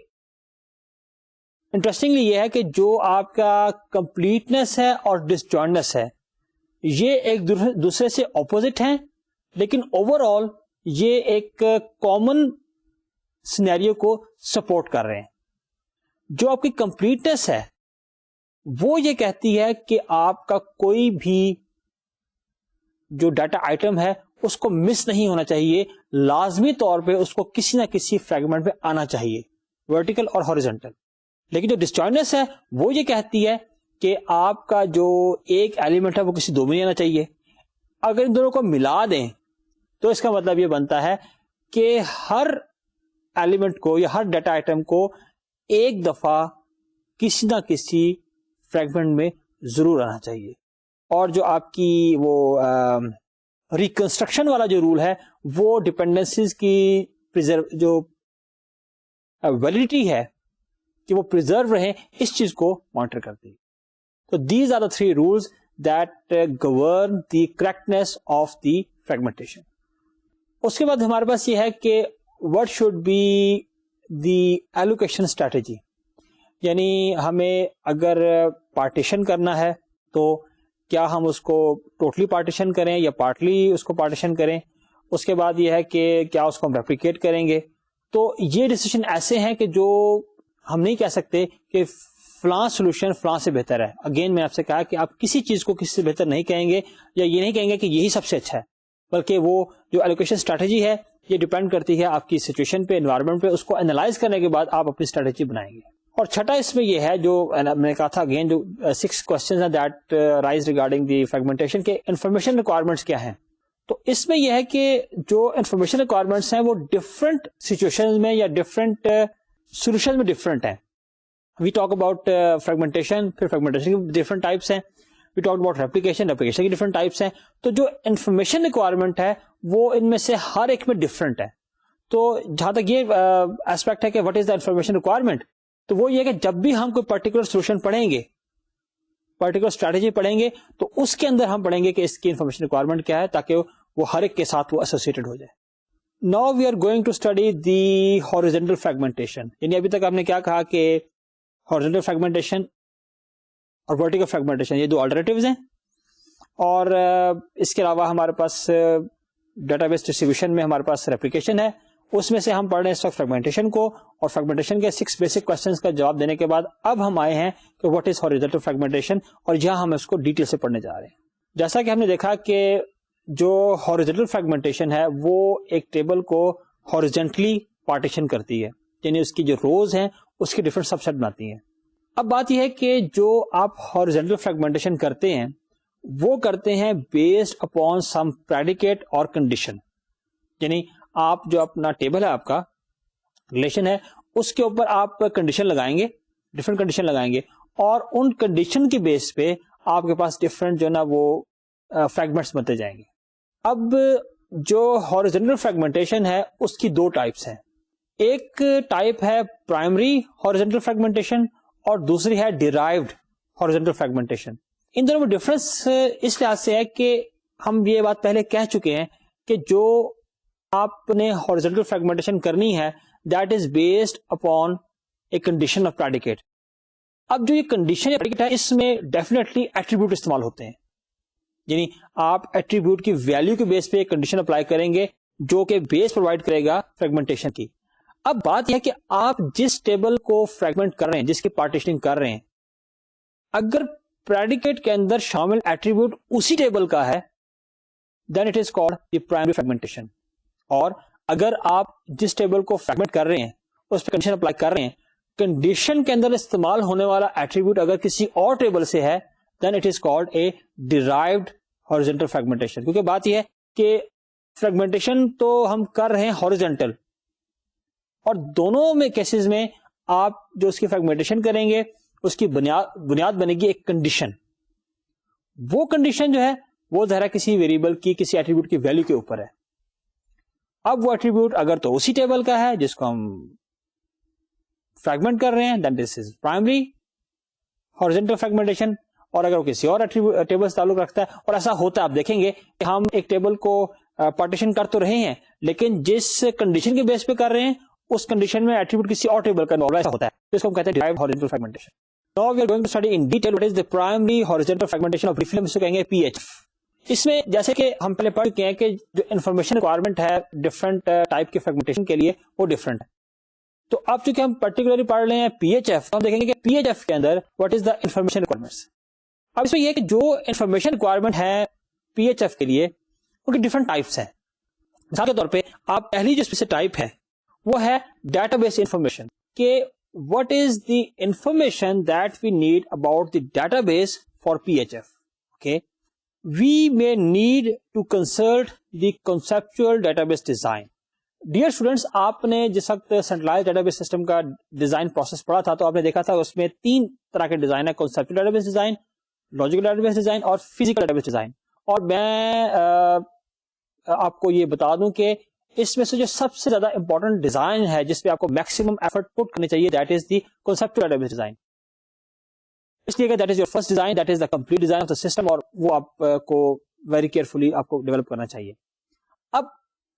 انٹرسٹنگلی یہ ہے کہ جو آپ کا کمپلیٹنس ہے اور ڈسجوائنٹنس ہے یہ ایک دوسرے سے اپوزٹ ہیں، لیکن اوور آل یہ ایک کامن سینیریو کو سپورٹ کر رہے ہیں. جو آپ کی کمپلیٹنس ہے وہ یہ کہتی ہے کہ آپ کا کوئی بھی جو ڈیٹا آئٹم ہے اس کو مس نہیں ہونا چاہیے، لازمی طور پہ اس کو کسی نہ کسی فریگمنٹ میں آنا چاہیے، ورٹیکل اور ہاریزونٹل. لیکن جو ڈسجوائنٹنس ہے وہ یہ کہتی ہے کہ آپ کا جو ایک ایلیمنٹ ہے وہ کسی دو میں نہیں آنا چاہیے. اگر ان دونوں کو ملا دیں تو اس کا مطلب یہ بنتا ہے کہ ہر ایلیمنٹ کو یا ہر ڈیٹا آئٹم کو ایک دفعہ کسی نہ کسی فریگمنٹ میں ضرور آنا چاہیے. اور جو آپ کی وہ ریکنسٹرکشن والا جو رول ہے وہ ڈپینڈنسیز کی جو ویلڈیٹی ہے کہ وہ پریزرو رہیں اس چیز کو مانیٹر کرتی ہے. تو these are the 3 rules that govern the correctness of the fragmentation. اس کے بعد ہمارے پاس یہ ہے کہ what should be the allocation strategy. یعنی ہمیں اگر پارٹیشن کرنا ہے تو کیا ہم اس کو ٹوٹلی پارٹیشن کریں یا پارٹلی اس کو پارٹیشن کریں. اس کے بعد یہ ہے کہ کیا اس کو ہم ریپلیکیٹ کریں گے. تو یہ ڈیسیشن ایسے ہیں کہ جو ہم نہیں کہہ سکتے کہ فلاں سولوشن فلاں سے بہتر ہے. اگین میں آپ سے کہا کہ آپ کسی چیز کو کسی سے بہتر نہیں کہیں گے یا یہ نہیں کہیں گے کہ یہی سب سے اچھا ہے، بلکہ وہ جو ایلوکیشن اسٹریٹجی ہے یہ ڈیپینڈ کرتی ہے آپ کی سچویشن پہ، انوائرمنٹ پہ. اس کو انالائز کرنے کے بعد آپ اپنی اسٹریٹجی بنائیں گے. اور چھٹا اس میں یہ ہے جو میں نے کہا تھا اگین جو 6 کوسچنز ہیں that rise regarding the fragmentation کے انفارمیشن ریکوائرمنٹس کیا ہیں. تو اس میں یہ ہے کہ جو انفارمیشن ریکوائرمنٹس ہیں وہ ڈفرنٹ سچویشن میں یا ڈفرنٹ سولوشن میں ڈفرنٹ ہیں. وی ٹاک اباؤٹ فریگمنٹیشن، پھر فریگمنٹیشن کی ڈفرنٹ ٹائپس ہیں. وی ٹاک اباؤٹ ریپلیکیشن کی ڈفرنٹ ٹائپس ہیں. تو جو انفارمیشن ریکوائرمنٹ ہے وہ ان میں سے ہر ایک میں ڈفرنٹ ہے. تو جہاں تک یہ ایسپیکٹ ہے کہ what is the information requirement, تو وہ یہ کہ جب بھی ہم کوئی پرٹیکولر سولوشن پڑھیں گے، پرٹیکولر اسٹریٹجی پڑھیں گے، تو اس کے اندر ہم پڑھیں گے کہ اس کی انفارمیشن ریکوائرمنٹ کیا ہے تاکہ وہ ہر ایک کے ساتھ وہ ایسوسیٹڈ ہو جائے. Now we are going to study the horizontal fragmentation. یعنی ابھی تک ہم نے کیا کہا کہ ہاریزونٹل فریگمنٹیشن اور ورٹیکل فریگمنٹیشن یہ 2 آلٹرنیٹیوز ہیں. اور اس کے علاوہ ہمارے پاس ڈیٹا بیس ڈسٹریبیوشن میں ہمارے پاس ریپلیکیشن ہے. اس میں سے ہم پڑھ رہے ہیں اس وقت فریگمنٹیشن کو، اور فریگمنٹیشن کے 6 بیسک کوسچنز کا جواب دینے کے بعد اب ہم آئے ہیں کہ واٹ از ہاریزونٹل فریگمنٹیشن، اور یہاں ہم اس کو ڈیٹیل سے پڑھنے جا رہے ہیں. جیسا کہ ہم نے دیکھا کہ جو ہاریزونٹل فریگمنٹیشن ہے وہ ایک ٹیبل کو ہاریزونٹلی پارٹیشن کرتی ہے، یعنی اس کی جو روز ہیں اس کی ڈفرنٹ سب سیٹ بناتی ہیں. اب بات یہ ہے کہ جو آپ ہاریزونٹل فریگمنٹیشن کرتے ہیں وہ کرتے ہیں بیسڈ اپون سم پریڈیکیٹ اور کنڈیشن. یعنی آپ جو اپنا ٹیبل ہے, آپ کا ریلیشن ہے, اس کے اوپر آپ کنڈیشن لگائیں گے, ڈفرنٹ کنڈیشن لگائیں گے, اور ان کنڈیشن کی بیس پہ آپ کے پاس ڈفرنٹ جو ہے نا وہ فریگمنٹس بنتے جائیں گے. اب جو ہاریزونٹل فریگمنٹیشن ہے اس کی دو ٹائپس ہیں. ایک ٹائپ ہے پرائمری ہاریزونٹل فریگمنٹیشن اور دوسری ہے ڈیرائیوڈ ہاریزونٹل فریگمنٹیشن. ان دونوں میں ڈفرنس اس لحاظ سے ہے کہ ہم یہ بات پہلے کہہ چکے ہیں کہ جو آپ نے ہاریزونٹل فریگمنٹیشن کرنی ہے that is based upon a condition of predicate. اب جو یہ کنڈیشن ہے اس میں ڈیفینیٹلی ایٹریبیوٹ استعمال ہوتے ہیں. یعنی آپ ایٹریبیوٹ کی ویلیو کے بیس پہ ایک کنڈیشن اپلائی کریں گے جو کہ بیس پرووائڈ کرے گا فریگمنٹیشن کی. اب بات یہ ہے کہ آپ جس ٹیبل کو فریگمنٹ کر رہے ہیں, جس کی پارٹیشننگ کر رہے ہیں, اگر پریڈیکیٹ کے اندر شامل ایٹریبیوٹ اسی ٹیبل کا ہے then it is called the primary fragmentation. اور اگر آپ جس ٹیبل کو فریگمنٹ کر رہے ہیں اس پہ کنڈیشن اپلائی کر رہے ہیں, کنڈیشن کے اندر استعمال ہونے والا ایٹریبیوٹ اگر کسی اور ٹیبل سے ہے then it is called a derived horizontal fragmentation. کیونکہ بات یہ ہے کہ فریگمنٹیشن تو ہم کر رہے ہیں ہاریزونٹل, اور دونوں میں کیسز میں آپ جو اس کی فریگمنٹیشن کریں گے اس کی بنیاد بنے گی ایک کنڈیشن. وہ کنڈیشن جو ہے وہ ظاہر کسی ویریبل کی, کسی ایٹریبیوٹ کی ویلیو کے اوپر ہے. اب وہ ایٹریبیوٹ اگر تو اسی ٹیبل کا ہے جس کو ہم فریگمنٹ کر رہے ہیں دین دس از پرائمری ہاریزونٹل فریگمنٹیشن, اور اگر وہ کسی اور ٹیبل سے تعلق رکھتا ہے, اور ایسا ہوتا ہے آپ دیکھیں گے کہ ہم ایک ٹیبل کو پارٹیشن کر تو رہے ہیں لیکن جس کنڈیشن کے بیس پہ کر رہے ہیں اس کنڈیشن میں ایٹریبیوٹ کسی اور ٹیبل کا انوالو, ایسا ہوتا ہے. تو اس کو ہم کہتے ہیں derived horizontal fragmentation. Now we are going to study in detail what is the primary horizontal fragmentation of briefly ہم اس کو کہیں گے PHF. اس میں جیسے کہ ہم پہلے پڑھ چکے ہیں کہ جو انفارمیشن ریکوائرمنٹ ہے ڈفرنٹ ٹائپ کے فریگمنٹیشن کے لیے وہ ڈفرنٹ ہے. تو اب چونکہ ہم پرٹیکولرلی پڑھ رہے ہیں PHF, ہم دیکھیں گے کہ PHF کے اندر what is the information requirements. اب اس میں یہ کہ جو انفارمیشن ریکوائرمنٹ ہے PHF کے لیے ان کی ڈفرنٹ ٹائپس ہیں. مثال کے طور پہ آپ پہلی جو اس ٹائپ ہے وہ ہے ڈیٹا بیس انفارمیشن, کہ what is the information that we need about the database for PHF. Okay, we may need to consult the conceptual database design. Dear students, آپ نے جس وقت سینٹرلائز ڈیٹا بیس سسٹم کا ڈیزائن پروسیس پڑھا تھا تو آپ نے دیکھا تھا اس میں 3 طرح کے ڈیزائن ہے, conceptual database design, logical database design اور فزیکل ڈیٹا بیس ڈیزائن. اور میں آپ کو یہ بتا دوں کہ اس میں سے جو سب سے زیادہ امپورٹنٹ ڈیزائن ہے جس پہ آپ کو میکسیمم ایفرٹ پٹ کرنی چاہیے that is the conceptual database design. اس لیے کہ that is your first design, that is the complete design of the system, اور وہ آپ کو ویری کیئرفلی آپ کو ڈیولپ کرنا چاہیے. اب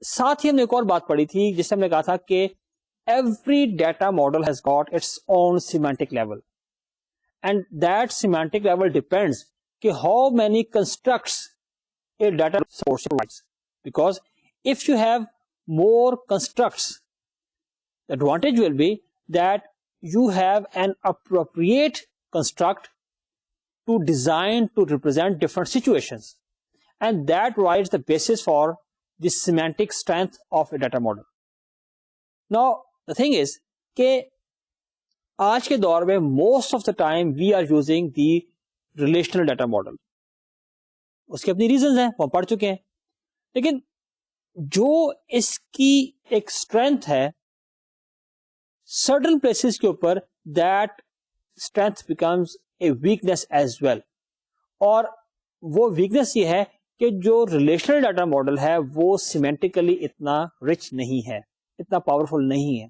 ساتھ ہی ہم نے ایک اور بات پڑھی تھی جس سے ہم نے کہا تھا کہ every data model has got its own semantic level, and that semantic level depends کہ how many constructs a data source provides. Because if you have more constructs, the advantage will be that you have an appropriate construct to design to represent different situations, and that provides the basis for the semantic strength of a data model. Now the thing is کہ آج کے دور میں most of the time we are using the relational data model. اس کی اپنی reasons ہیں, وہ ہم پڑھ چکے ہیں, لیکن جو اس کی ایک اسٹرینتھ ہے سرٹن پلیسز کے اوپر that strength becomes a weakness as well. اور وہ ویکنیس یہ ہے کہ جو ریلیشنل ڈیٹا ماڈل ہے وہ سیمینٹیکلی اتنا رچ نہیں ہے, اتنا پاورفل نہیں ہے.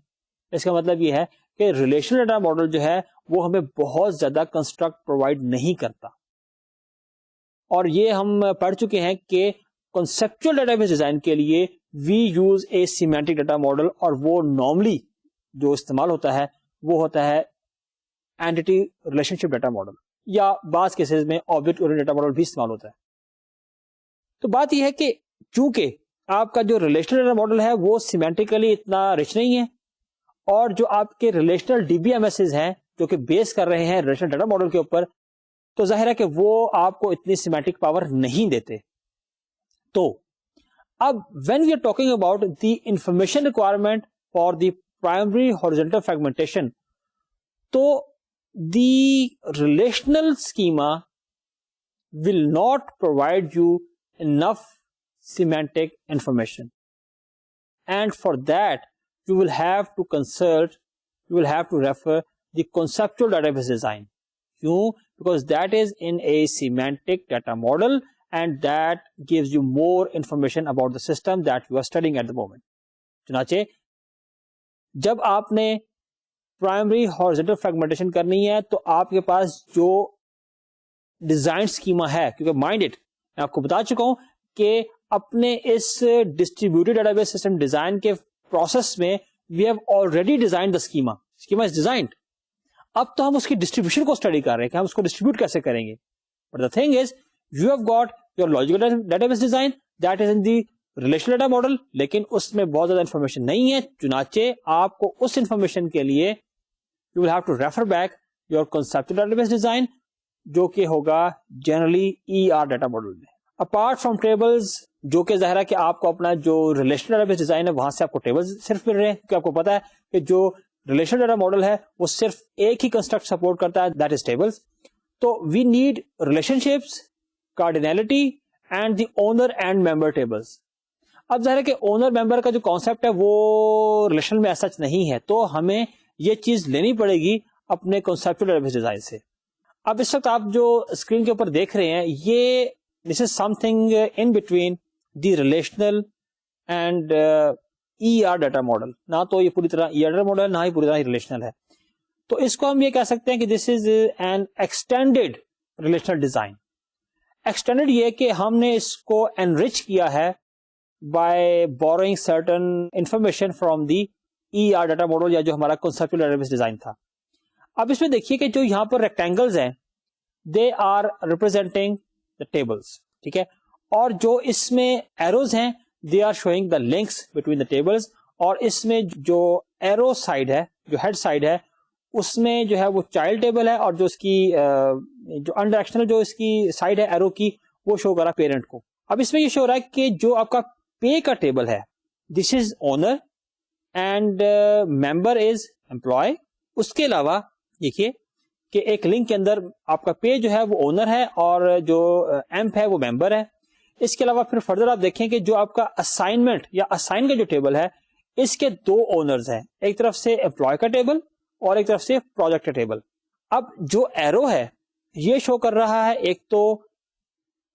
اس کا مطلب یہ ہے کہ ریلیشنل ڈیٹا ماڈل جو ہے وہ ہمیں بہت زیادہ کنسٹرکٹ پرووائڈ نہیں کرتا. اور یہ ہم پڑھ چکے ہیں کہ کنسپچول ڈیٹا بیس ڈیزائن کے لیے we use a semantic data model, اور وہ نارملی جو استعمال ہوتا ہے وہ ہوتا ہے اینٹی ریلیشن شپ ڈیٹا ماڈل, یا بعض کیسز میں آبجیکٹ اورینٹڈ ڈیٹا ماڈل بھی استعمال ہوتا ہے. تو بات یہ ہے کہ چونکہ آپ کا جو ریلیشنل ڈیٹا ماڈل ہے وہ سیمینٹیکلی اتنا رچ نہیں ہے, اور جو آپ کے relational D B M S ہیں جو کہ بیس کر رہے ہیں ریلیشنل ڈیٹا ماڈل کے اوپر, تو ظاہر ہے کہ وہ آپ کو اتنی سیمینٹک پاور نہیں دیتے. تو اب when we are talking about the information requirement for the primary horizontal fragmentation, تو the relational schema will not provide you enough semantic information, and for that you will have to refer the conceptual database design. Kyun? Because that is in a semantic data model and that gives you more information about the system that you are studying at the moment. چنانچہ جب آپ نے پرائمری ہارزنٹل فریگمنٹیشن کرنی ہے تو آپ کے پاس جو ڈیزائن اسکیما ہے, کیونکہ مائنڈ اٹ میں آپ کو بتا چکا ہوں کہ اپنے اس distributed database system design کے پروسیس میں we have already design the schema is designed. اب تو ہم اس کی ڈسٹریبیوشن کو اسٹڈی کر رہے ہیں کہ ہم اس کو ڈسٹریبیوٹ کیسے کریں گے. But the thing is you have got your logical database design that is in the relational data model, لیکن اس میں بہت زیادہ انفارمیشن نہیں ہے. چنانچہ آپ کو اس انفارمیشن کے لیے you will have to refer back your conceptual database design, جو کہ ہوگا generally E R data model میں. اپارٹ فرام ٹیبلز, جو کہ ظاہر ہے کہ آپ کو اپنا جو ریلیشنل ڈیٹا بیس ڈیزائن ہے وہاں سے آپ کو ٹیبلز صرف مل رہے ہیں, کیونکہ آپ کو پتا ہے کہ جو ریلیشنل ڈیٹا ماڈل ہے وہ صرف ایک ہی کنسٹرکٹ سپورٹ کرتا ہے, دیٹ از ٹیبلز. تو we need relationships, cardinality and the owner and member tables. اب ظاہر ہے کہ اونر ممبر کا جو کانسیپٹ ہے وہ ریلیشن میں ایسا نہیں ہے, تو ہمیں یہ چیز لینی پڑے گی اپنے کنسپچل ڈیٹا بیس ڈیزائن سے. اب اس وقت آپ جو اسکرین کے اوپر دیکھ رہے ہیں یہ this is something in between the relational and E R data model. نہ تو یہ پوری طرح ای آر ڈیٹا ماڈل ہے, نہ ہی پوری طرح ریلیشنل ہے. تو اس کو ہم یہ کہہ سکتے ہیں کہ this is an extended relational design. Extended یہ کہ ہم نے اس کو انرچ کیا ہے by borrowing certain information from the E R data model, یا جو ہمارا کنسپچل ڈیٹا بیس ڈیزائن تھا. اب اس میں دیکھیے کہ جو یہاں پر ریکٹینگلز ہیں they are representing the tables, ٹھیک ہے, اور جو اس میں ایروز ہیں they are showing the links between the tables, اور اس میں جو ایرو سائڈ ہے, جو ہیڈ سائڈ ہے, اس میں جو ہے وہ چائلڈ ٹیبل ہے, اور جو اس کی جو انڈائریکشنل جو اس کی سائڈ ہے ایرو کی وہ شو کر رہا ہے پیرنٹ کو. اب اس میں یہ شو ہو رہا ہے کہ جو آپ کا پے کا ٹیبل ہے this is owner and member is employee. اس کے علاوہ دیکھیے کہ ایک لنک کے اندر آپ کا پے جو ہے وہ اونر ہے اور جو ایمپ ہے وہ ممبر ہے. اس کے علاوہ پھر فردر آپ دیکھیں کہ جو آپ کا اسائنمنٹ یا اسائن کا جو ٹیبل ہے اس کے دو اونرز ہیں, ایک طرف سے امپلائی کا ٹیبل اور ایک طرف سے پروجیکٹ کا ٹیبل. اب جو ایرو ہے یہ شو کر رہا ہے ایک تو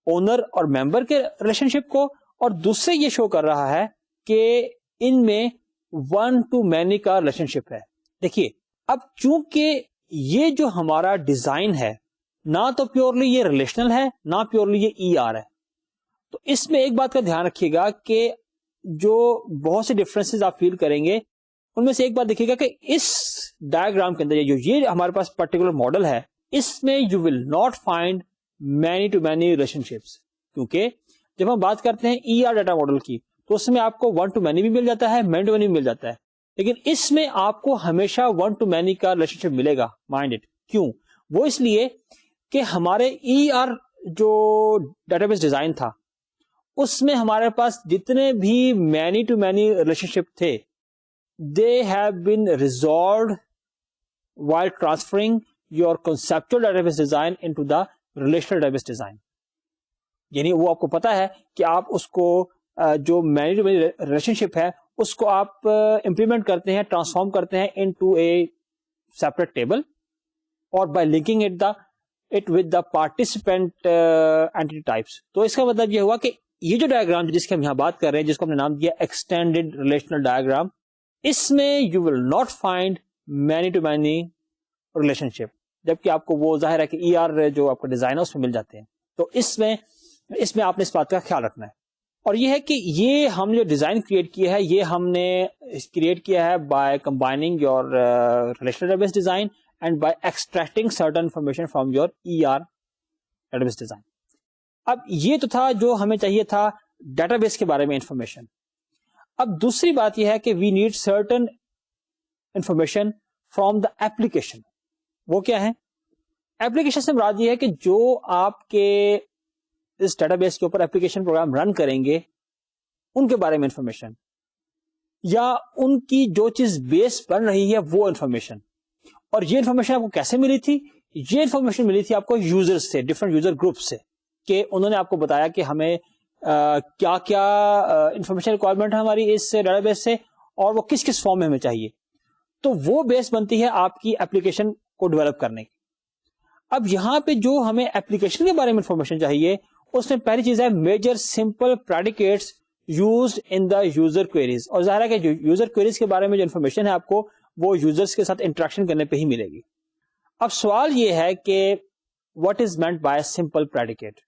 اونر اور ممبر کے ریلیشن شپ کو, اور دوسرے یہ شو کر رہا ہے کہ ان میں ون ٹو مینی کا ریلیشن شپ ہے. دیکھیے اب چونکہ یہ جو ہمارا ڈیزائن ہے نہ تو پیورلی یہ ریلیشنل ہے نہ پیورلی یہ ای آر ہے, تو اس میں ایک بات کا دھیان رکھیے گا کہ جو بہت سے ڈفرینسز آپ فیل کریں گے ان میں سے ایک بات دیکھیے گا کہ اس ڈائیگرام کے اندر یہ ہمارے پاس پرٹیکولر ماڈل ہے اس میں you will not find many to many relationships, کیونکہ جب ہم بات کرتے ہیں ای آر ڈیٹا ماڈل کی تو اس میں آپ کو ون ٹو مینی بھی مل جاتا ہے, مینی ٹو مینی بھی مل جاتا ہے, لیکن اس میں آپ کو ہمیشہ ون ٹو مینی کا ریلیشن شپ ملے گا. Mind it. کیوں؟ وہ اس لیے کہ ہمارے ای آر جو ڈیٹا بیس ڈیزائن تھا اس میں ہمارے پاس جتنے بھی مینی ٹو مینی ریلیشن شپ تھے they have been resolved while transferring your conceptual database design into the relational database design. یعنی وہ آپ کو پتا ہے کہ آپ اس کو جو مینی ٹو مینی ریلیشن شپ ہے اس کو آپ امپلیمنٹ کرتے ہیں, ٹرانسفارم کرتے ہیں انٹو اے سیپریٹ ٹیبل, اور by linking it with the participant entity types. تو اس کا مطلب یہ ہوا کہ یہ جو ڈائیگرام جس کی ہم یہاں بات کر رہے ہیں جس کو ہم نے نام دیا ایکسٹینڈیڈ ریلیشنل ڈائیگرام, اس میں you will not find many to many relationship, جبکہ آپ کو وہ ظاہر ہے کہ ای آر جو آپ کا ڈیزائن ہے اس میں مل جاتے ہیں. تو اس میں آپ نے اس بات کا خیال رکھنا ہے, اور یہ ہے کہ یہ ہم جو ڈیزائن کریٹ کیا ہے یہ ہم نے کریٹ کیا ہے by combining your relational data base design and by extracting certain information from your E R data base design. اب یہ تو تھا جو ہمیں چاہیے تھا ڈیٹا بیس کے بارے میں انفارمیشن. اب دوسری بات یہ ہے کہ we need certain information from the application. وہ کیا ہے؟ ایپلیکیشن سے مراد یہ ہے کہ جو آپ کے اس ڈیٹا بیس کے اوپر ایپلیکیشن پروگرام رن کریں گے ان کے بارے میں انفارمیشن, یا ان کی جو چیز بیس بن رہی ہے وہ انفارمیشن. اور یہ انفارمیشن آپ کو کیسے ملی تھی؟ یہ انفارمیشن ملی تھی آپ کو یوزر سے, ڈفرنٹ یوزر گروپ سے. کہ انہوں نے آپ کو بتایا کہ ہمیں کیا کیا انفارمیشن ریکوائرمنٹ ہے ہماری اس ڈیٹا بیس سے اور وہ کس کس فارم میں ہمیں چاہیے. تو وہ بیس بنتی ہے آپ کی اپلیکیشن کو ڈیولپ کرنے کی. اب یہاں پہ جو ہمیں اپلیکیشن کے بارے میں انفارمیشن چاہیے اس میں پہلی چیز ہے major simple predicates used in the user queries. اور ظاہر ہے کہ جو یوزر کوئریز کے بارے میں جو انفارمیشن ہے آپ کو وہ یوزرس کے ساتھ انٹریکشن کرنے پہ ہی ملے گی. اب سوال یہ ہے کہ what is meant by simple predicate.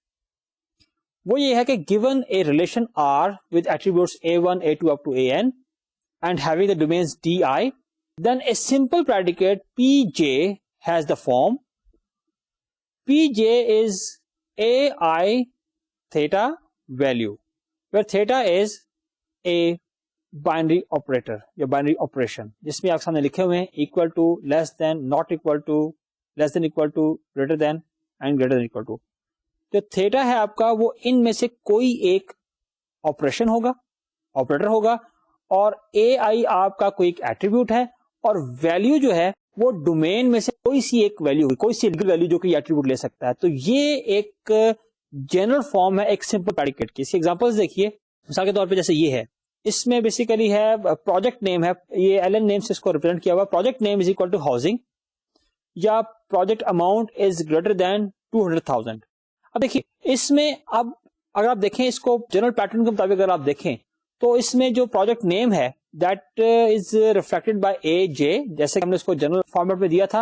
وہ یہ ہے کہ given a relation R with attributes A1, A2 up to AN and having the domains DI, then a simple predicate Pj has the form Pj is AI theta value, where theta is a binary operator یا binary operation جس میں آپ سامنے لکھے ہوئے ہیں equal to, less than, not equal to, less than equal to, greater than and greater than equal to. جو تھیٹا ہے آپ کا وہ ان میں سے کوئی ایک آپریشن ہوگا, آپریٹر ہوگا, اور اے آئی آپ کا کوئی ایک ایٹریبیوٹ ہے, اور ویلیو جو ہے وہ ڈومین میں سے کوئی سی ایک ویلیو ہوگی, کوئی سی لیگل ویلیو جو کہ ایٹریبیوٹ لے سکتا ہے. تو یہ ایک جنرل فارم ہے ایک سمپل پریڈیکیٹ کی. اس کی ایگزامپلس دیکھیے, مثال کے طور پہ جیسے یہ ہے, اس میں بیسیکلی ہے پروجیکٹ نیم ہے, یہ ایل این نیم سے اس کو ریپرزینٹ کیا ہوا, project name is equal to housing یا project amount is greater than 200,000. اب دیکھیے اس میں اب اگر آپ دیکھیں اس کو جنرل پیٹرن کے مطابق اگر آپ دیکھیں تو اس میں جو پروجیکٹ نیم ہے دیٹ از ریفلیکٹڈ بائی اے جے, جیسے کہ ہم نے اس کو جنرل فارمیٹ میں دیا تھا,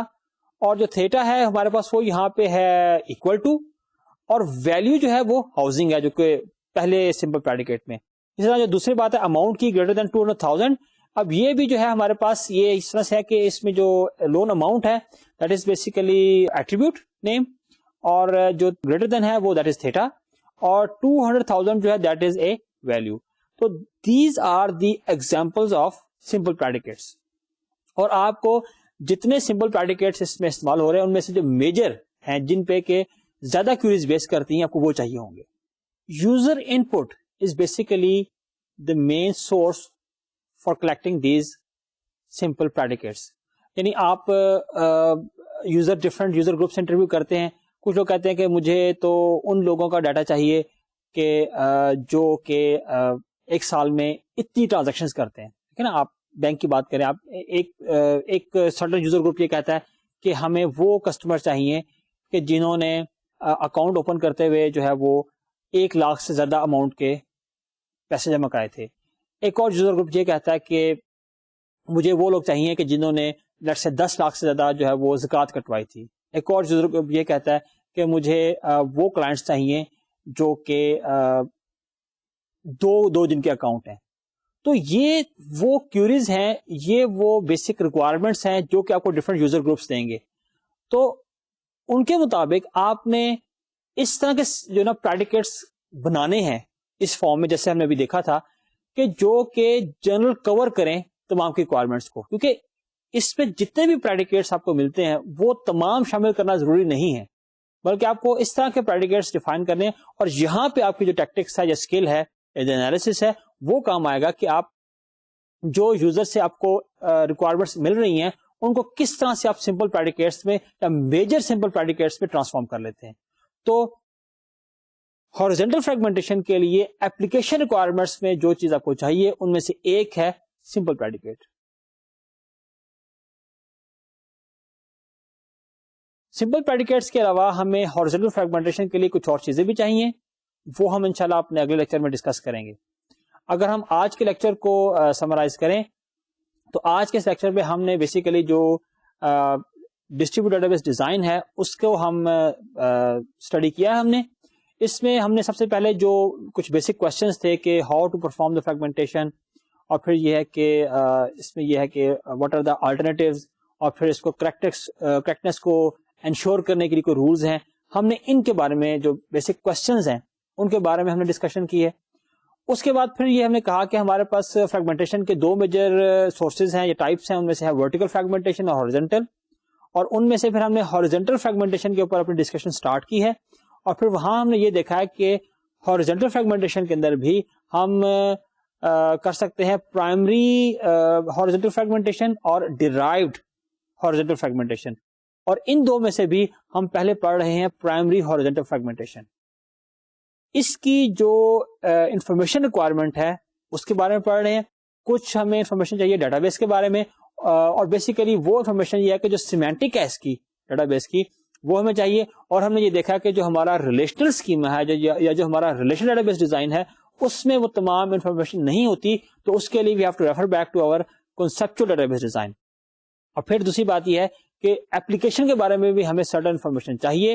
اور جو تھیٹا ہے ہمارے پاس وہ یہاں پہ ہے اکول ٹو, اور ویلیو جو ہے وہ ہاؤسنگ ہے جو کہ پہلے سمپل پریڈیکیٹ میں. اسی طرح جو دوسری بات ہے اماؤنٹ کی گریٹر دین 200,000, اب یہ بھی جو ہے ہمارے پاس یہ اس طرح سے ہے کہ اس میں جو لون اماؤنٹ ہے that is basically attribute name, اور جو گریٹر دین ہے وہ دیٹ از تھیٹا, اور 200,000 جو ہے دیٹ از اے ویلیو. تو these are the examples of simple predicates. اور آپ کو جتنے سمپل پریڈیکیٹس اس میں استعمال ہو رہے ہیں ان میں سے جو میجر ہیں جن پہ کہ زیادہ کیوریز بیس کرتی ہیں آپ کو وہ چاہیے ہوں گے. User input is basically the main source for collecting these simple predicates. یعنی آپ ڈفرنٹ یوزر گروپ سے انٹرویو کرتے ہیں. کچھ لوگ کہتے ہیں کہ مجھے تو ان لوگوں کا ڈاٹا چاہیے کہ جو کہ ایک سال میں اتنی ٹرانزیکشن کرتے ہیں, ٹھیک ہے نا. آپ بینک کی بات کریں, آپ ایک سرٹن یوزر گروپ یہ کہتا ہے کہ ہمیں وہ کسٹمر چاہیے کہ جنہوں نے اکاؤنٹ اوپن کرتے ہوئے جو ہے وہ 1 لاکھ سے زیادہ اماؤنٹ کے پیسے جمع کرائے تھے. ایک اور یوزر گروپ یہ کہتا ہے کہ مجھے وہ لوگ چاہیے کہ جنہوں نے لیٹس سے 10 لاکھ سے زیادہ جو ہے وہ زکوٰۃ کٹوائی تھی. ایک اور یوزر گروپ یہ کہتا ہے کہ مجھے وہ کلائنٹس چاہیے جو کہ 2 دن کے اکاؤنٹ ہیں. تو یہ وہ کیوریز ہیں, یہ وہ بیسک ریکوائرمنٹس ہیں جو کہ آپ کو ڈفرنٹ یوزر گروپس دیں گے. تو ان کے مطابق آپ نے اس طرح کے جو نا پریڈیکیٹس بنانے ہیں اس فارم میں, جیسے ہم نے ابھی دیکھا تھا, کہ جو کہ جنرل کور کریں تمام کی ریکوائرمنٹس کو. کیونکہ اس پہ جتنے بھی پریڈیکیٹس آپ کو ملتے ہیں وہ تمام شامل کرنا ضروری نہیں ہے, بلکہ آپ کو اس طرح کے پریڈیکیٹس ڈیفائن کرنے ہیں. اور یہاں پہ آپ کی جو ٹیکٹکس ہے یا اسکل ہے یا انالیسس ہے وہ کام آئے گا کہ آپ جو یوزر سے آپ کو ریکوائرمنٹس مل رہی ہیں ان کو کس طرح سے آپ سمپل پریڈیکیٹس میں یا میجر سمپل پریڈیکیٹس میں ٹرانسفارم کر لیتے ہیں. تو ہارزنٹل فریگمنٹیشن کے لیے اپلیکیشن ریکوائرمنٹس میں جو چیز آپ کو چاہیے ان میں سے ایک ہے سمپل پریڈیکیٹ. سمپل پریڈیکیٹس کے علاوہ ہمیں ہارزنٹل فریگمنٹیشن کے لیے کچھ اور چیزیں بھی چاہیے, وہ ہم انشاءاللہ اپنے اگلے لیکچر میں ڈسکس کریں گے. اگر ہم آج کے لیکچر کو سمرائز کریں تو آج کے اس لیکچر میں ہم نے بیسیکلی جو ڈسٹریبیوٹیڈ ڈیٹا بیس ڈیزائن ہے اس کو ہم اسٹڈی کیا ہے. ہم نے اس میں ہم نے سب سے پہلے جو کچھ بیسک کوشچنس تھے کہ how to perform the fragmentation, اور پھر یہ ہے کہ اس میں یہ ہے کہ واٹ آر دا آلٹرنیٹیوز, اور پھر اس کو کریکٹنیس کو انشور کرنے کے لیے کوئی رولز ہیں. ہم نے ان کے بارے میں جو بیسک کوشچنز ہیں ان کے بارے میں ہم نے ڈسکشن کی ہے. اس کے بعد پھر یہ ہم نے کہا کہ ہمارے پاس فریگمنٹیشن کے 2 میجر سورسز ہیں یا ٹائپس ہیں, ان میں سے ہے ورٹیکل فریگمنٹیشن اور ہارزنٹل. اور ان میں سے پھر ہم نے ہارزنٹل فریگمنٹیشن کے اوپر اپنی ڈسکشن سٹارٹ کی ہے, اور پھر وہاں ہم نے یہ دیکھا ہے کہ ہارزنٹل فریگمنٹیشن کے اندر بھی ہم کر سکتے ہیں پرائمری ہارزنٹل فریگمنٹیشن اور ڈیرائیوڈ ہارزنٹل فریگمنٹیشن, اور ان 2 میں سے بھی ہم پہلے پڑھ رہے ہیں پرائمری ہارزنٹل فریگمنٹیشن. اس کی جو انفارمیشن ریکوائرمنٹ ہے اس کے بارے میں پڑھ رہے ہیں. کچھ ہمیں انفارمیشن چاہیے ڈیٹا بیس کے بارے میں, اور بیسیکلی وہ انفارمیشن یہ ہے کہ جو سیمینٹک ہے اس کی ڈیٹا بیس کی وہ ہمیں چاہیے. اور ہم نے یہ دیکھا کہ جو ہمارا ریلیشنل اسکیما ہے یا جو ہمارا ریلیشنل ڈیٹا بیس ڈیزائن ہے اس میں وہ تمام انفارمیشن نہیں ہوتی, تو اس کے لیے we have to refer back to our conceptual database design. اور پھر دوسری بات یہ ہے کہ اپلیکیشن کے بارے میں بھی ہمیں سرٹن انفارمیشن چاہیے,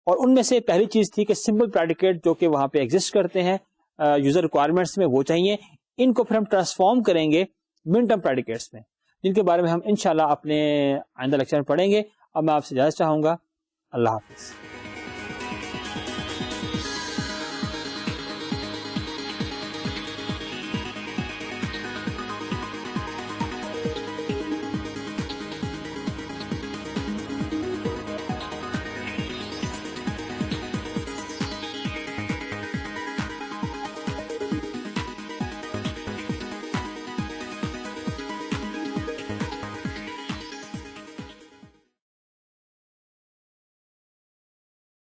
اور ان میں سے پہلی چیز تھی کہ سمپل پریڈیکیٹ جو کہ وہاں پہ ایگزسٹ کرتے ہیں یوزر ریکوائرمنٹس میں وہ چاہیے. ان کو پھر ہم ٹرانسفارم کریں گے من ٹرم پریڈیکیٹس میں, جن کے بارے میں ہم انشاءاللہ اپنے آئندہ لیکچر میں پڑھیں گے. اب میں آپ سے اجازت چاہوں گا. اللہ حافظ.